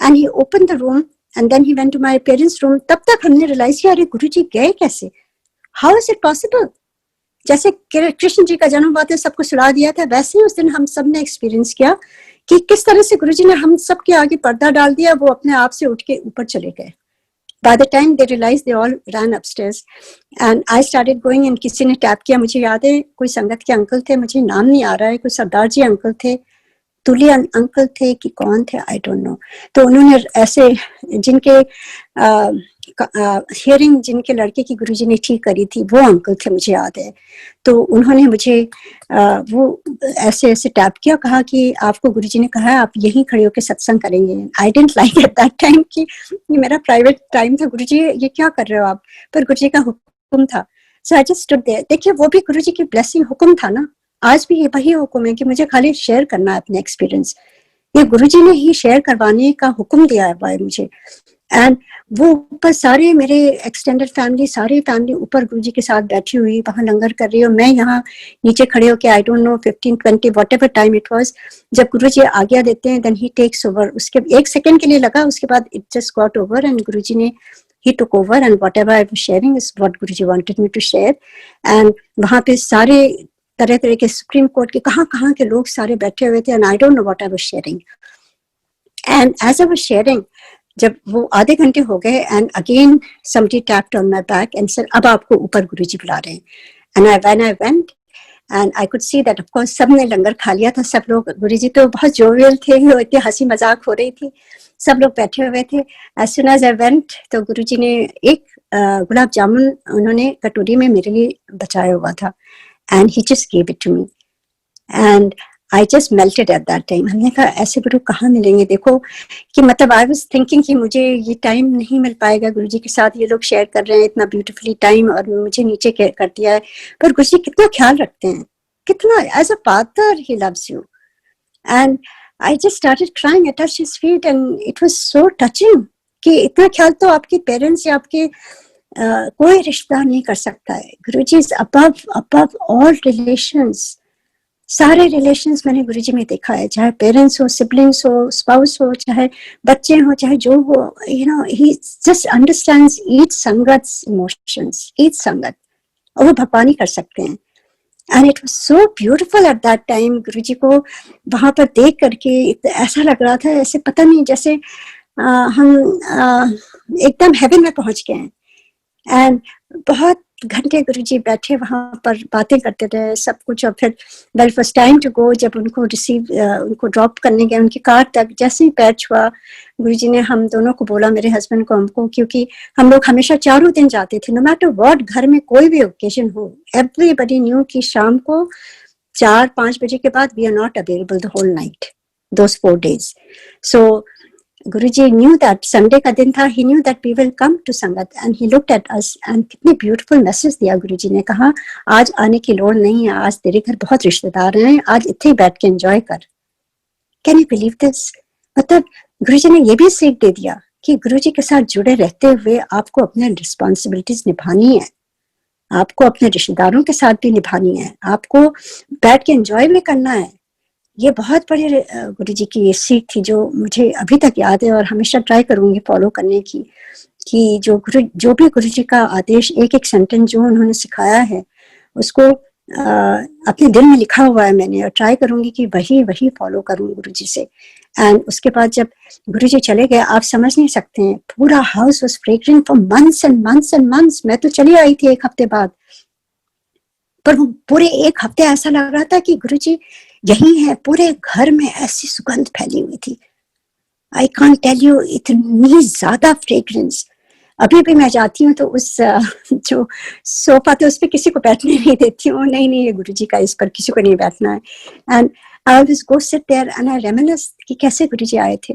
and he open the room and then he went to my parents room. तब तक हमने रियलाइज किया अरे गुरुजी गए कैसे, हाउ इज इट पॉसिबल. जैसे कृष्ण जी का जन्म हुआ था, सबको सुला दिया था, वैसे ही उस दिन हम सब ने एक्सपीरियंस किया कि किस तरह से गुरुजी ने हम सब के आगे पर्दा डाल दिया. वो अपने आप से उठ के ऊपर चले गए. By the time they realized, they all ran upstairs and I started going. and किसी ने टैप किया. मुझे याद है कोई संगत के अंकल थे, मुझे नाम नहीं आ रहा है, कोई सरदार जी अंकल थे, तुली अंकल थे कि कौन थे, आई डोंट नो. तो उन्होंने ऐसे जिनके हियरिंग जिनके लड़के की गुरुजी ने ठीक करी थी, वो अंकल थे, मुझे याद है. तो उन्होंने मुझे वो ऐसे ऐसे टैप किया, कहा कि आपको गुरुजी ने कहा है आप यहीं खड़े होकर सत्संग करेंगे. I didn't like eight that time कि ये मेरा प्राइवेट टाइम था, गुरुजी ये क्या कर रहे हो आप, पर गुरुजी का हुक्म था. So I just stood there. देखिए वो भी गुरुजी की ब्लेसिंग हुक्म था ना, आज भी ये वही हुक्म है कि मुझे खाली शेयर करना है अपने एक्सपीरियंस, ये गुरुजी ने ही शेयर करवाने का हुक्म दिया है मुझे। एंड वो ऊपर सारे मेरे एक्सटेंडेड फैमिली, सारी फैमिली ऊपर गुरुजी के साथ बैठी हुई वहां लंगर कर रही है, मैं यहाँ नीचे खड़े होके I don't know 15-20 whatever time it was, जब गुरुजी आज्ञा देते हैं देन ही टेक्स ओवर। उसके 1 सेकंड के लिए लगा, उसके बाद it just got over and Guruji ने he took over and whatever I was sharing is what Guruji wanted me to share। and वहां पे सारे तरह तरह के सुप्रीम कोर्ट के कहाँ के लोग सारे बैठे हुए थे and I don't know what I was sharing। and as I was sharing, जब वो आधे घंटे हो गए and again somebody tapped on my back and said अब आपको ऊपर गुरुजी बुला रहे हैं। and when I went and I could see that of course सबने लंगर खा लिया था, सब लोग, गुरुजी तो बहुत जोवियल थे, इतनी हंसी मजाक हो रही थी, सब लोग बैठे हुए थे। as soon as I went तो गुरुजी ने एक गुलाब जामुन उन्होंने कटोरी में मेरे लिए बचाया हुआ था and he just gave it to me and I just melted at that time। हमने कहा ऐसे गुरु कहाँ मिलेंगे, देखो कि मतलब I was thinking कि मुझे ये टाइम नहीं मिल पाएगा गुरुजी के साथ, ये लोग शेयर कर रहे हैं इतना ब्यूटीफुली टाइम और मुझे नीचे कर दिया है, पर गुरुजी कितना ख्याल रखते हैं, कितना as a father he loves you. And I just started crying, I touched his feet and it was so touching कि इतना ख्याल तो आपके पेरेंट्स या आपके कोई रिश्तेदार नहीं कर सकता है। गुरुजी इज above all relations। सारे रिलेशंस मैंने गुरुजी में देखा है, चाहे पेरेंट्स हो, सिबलिंग्स हो, स्पाउस हो, चाहे बच्चे हो, चाहे जो हो, you know he just understands each sangat's emotions, each sangat, और वो भगवान ही कर सकते हैं। And it was so beautiful at that time. Guruji को वहां पर देख करके ऐसा लग रहा था ऐसे पता नहीं जैसे हम एकदम हेवन में पहुंच गए हैं। एंड बहुत घंटे गुरुजी बैठे वहां पर बातें करते रहे सब कुछ, और फिर well first time to go, जब उनको उनको ड्रॉप करने गए उनकी कार तक, जैसे ही पैर छुआ गुरुजी ने हम दोनों को बोला, मेरे हस्बैंड को, हमको, क्योंकि हम लोग हमेशा चारों दिन जाते थे, नो मैटर व्हाट, घर में कोई भी ओकेजन हो, एवरीबॉडी न्यू कि शाम को 4-5 बजे के बाद we are not available the whole night those 4 days। So Guruji knew that Sunday का दिन था, he knew that we will come to संगत and he looked at us and कितने beautiful message दिया गुरुजी ने, कहा आज आने की लोड़ नहीं है, आज तेरे घर बहुत रिश्तेदार हैं, आज इतने ही बैठ के एंजॉय कर। Can you believe this? मतलब गुरुजी ने ये भी सीख दे दिया कि गुरुजी के साथ जुड़े रहते हुए आपको अपने रिस्पॉन्सिबिलिटीज निभानी है, आपको अपने रिश्तेदारों के साथ भी निभानी है, आपको बैठ के एंजॉय भी करना है। ये बहुत बड़ी गुरुजी की ये सीख थी जो मुझे अभी तक याद है और हमेशा ट्राई करूंगी फॉलो करने की, कि जो भी गुरुजी का आदेश, एक एक सेंटेंस जो उन्होंने सिखाया है उसको अपने दिल में लिखा हुआ है मैंने, और ट्राई करूंगी कि वही फॉलो करूं गुरुजी से। एंड उसके बाद जब गुरुजी चले गए, आप समझ नहीं सकते हैं, पूरा house was fragrant for months and months and months. मैं तो चली आई थी 1 हफ्ते बाद, पर वो पूरे 1 हफ्ते ऐसा लग रहा था कि गुरुजी यही है, पूरे घर में ऐसी सुगंध फैली हुई थी। आई कांट टेल यू, इतनी ज्यादा फ्रेग्रेंस। अभी भी मैं जाती हूँ तो उस जो सोफा था उस पर किसी को बैठने नहीं देती हूँ, नहीं ये गुरुजी का, इस पर किसी को नहीं बैठना है। And I always go sit there and I reminisce कि कैसे गुरुजी आए थे।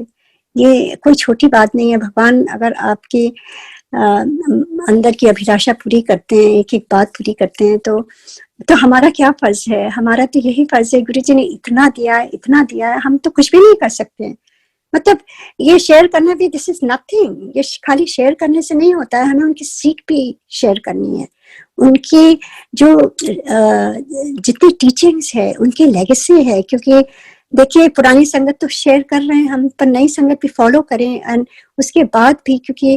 ये कोई छोटी बात नहीं है, भगवान अगर आपके अंदर की अभिलाषा पूरी करते हैं, एक एक बात पूरी करते हैं, तो हमारा क्या फर्ज है, हमारा तो यही फर्ज है। गुरुजी ने इतना दिया है, हम तो कुछ भी नहीं कर सकते हैं। मतलब ये शेयर करना भी, दिस इज नथिंग, ये खाली शेयर करने से नहीं होता है, हमें उनकी सीख भी शेयर करनी है, उनकी जो जितनी टीचिंग्स है, उनकी लेगेसी है। क्योंकि देखिए पुरानी संगत तो शेयर कर रहे हैं हम, पर नई संगत भी फॉलो करें। एंड उसके बाद भी, क्योंकि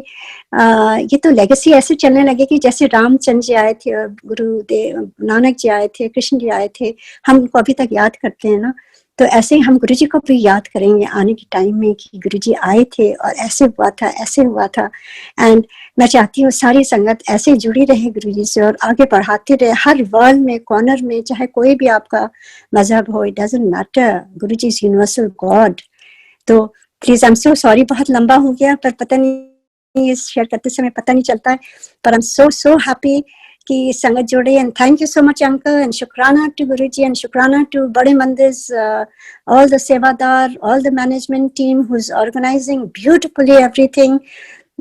ये तो लेगेसी ऐसे चलने लगे कि जैसे रामचंद्र जी आए थे, गुरुदेव नानक जी आए थे, कृष्ण जी आए थे, हम उनको अभी तक याद करते हैं ना, तो ऐसे ही हम गुरुजी को भी याद करेंगे आने के टाइम में कि गुरुजी आए थे और ऐसे हुआ था। एंड मैं चाहती हूँ सारी संगत ऐसे जुड़ी रहे गुरुजी से और आगे बढ़ाते रहे, हर वर्ल्ड में, कॉर्नर में, चाहे कोई भी आपका मजहब हो, it doesn't matter, Guruji is universal God. तो please, I am so sorry, बहुत लंबा हो गया, पर पता नहीं ये शेयर करते समय पता नहीं चलता है, पर आई एम सो हैप्पी कि संगत जोड़े। And thank you so much uncle, and शुक्राना टू गुरुजी, एंड शुक्राना टू बड़े मंदिर, all the सेवादार, all the management team who's organizing beautifully everything,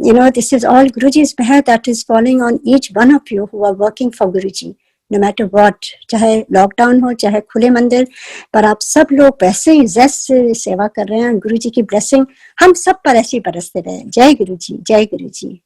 You know, this is all Guruji's meher that is falling on each one of you who are working for Guruji, no matter what. चाहे lockdown हो, चाहे खुले मंदिर, पर आप सब लोग वैसे ही जैसे से सेवा कर रहे हैं. गुरुजी की ब्लेसिंग हम सब पर ऐसी बरसते रहे. जय गुरुजी, जय गुरुजी.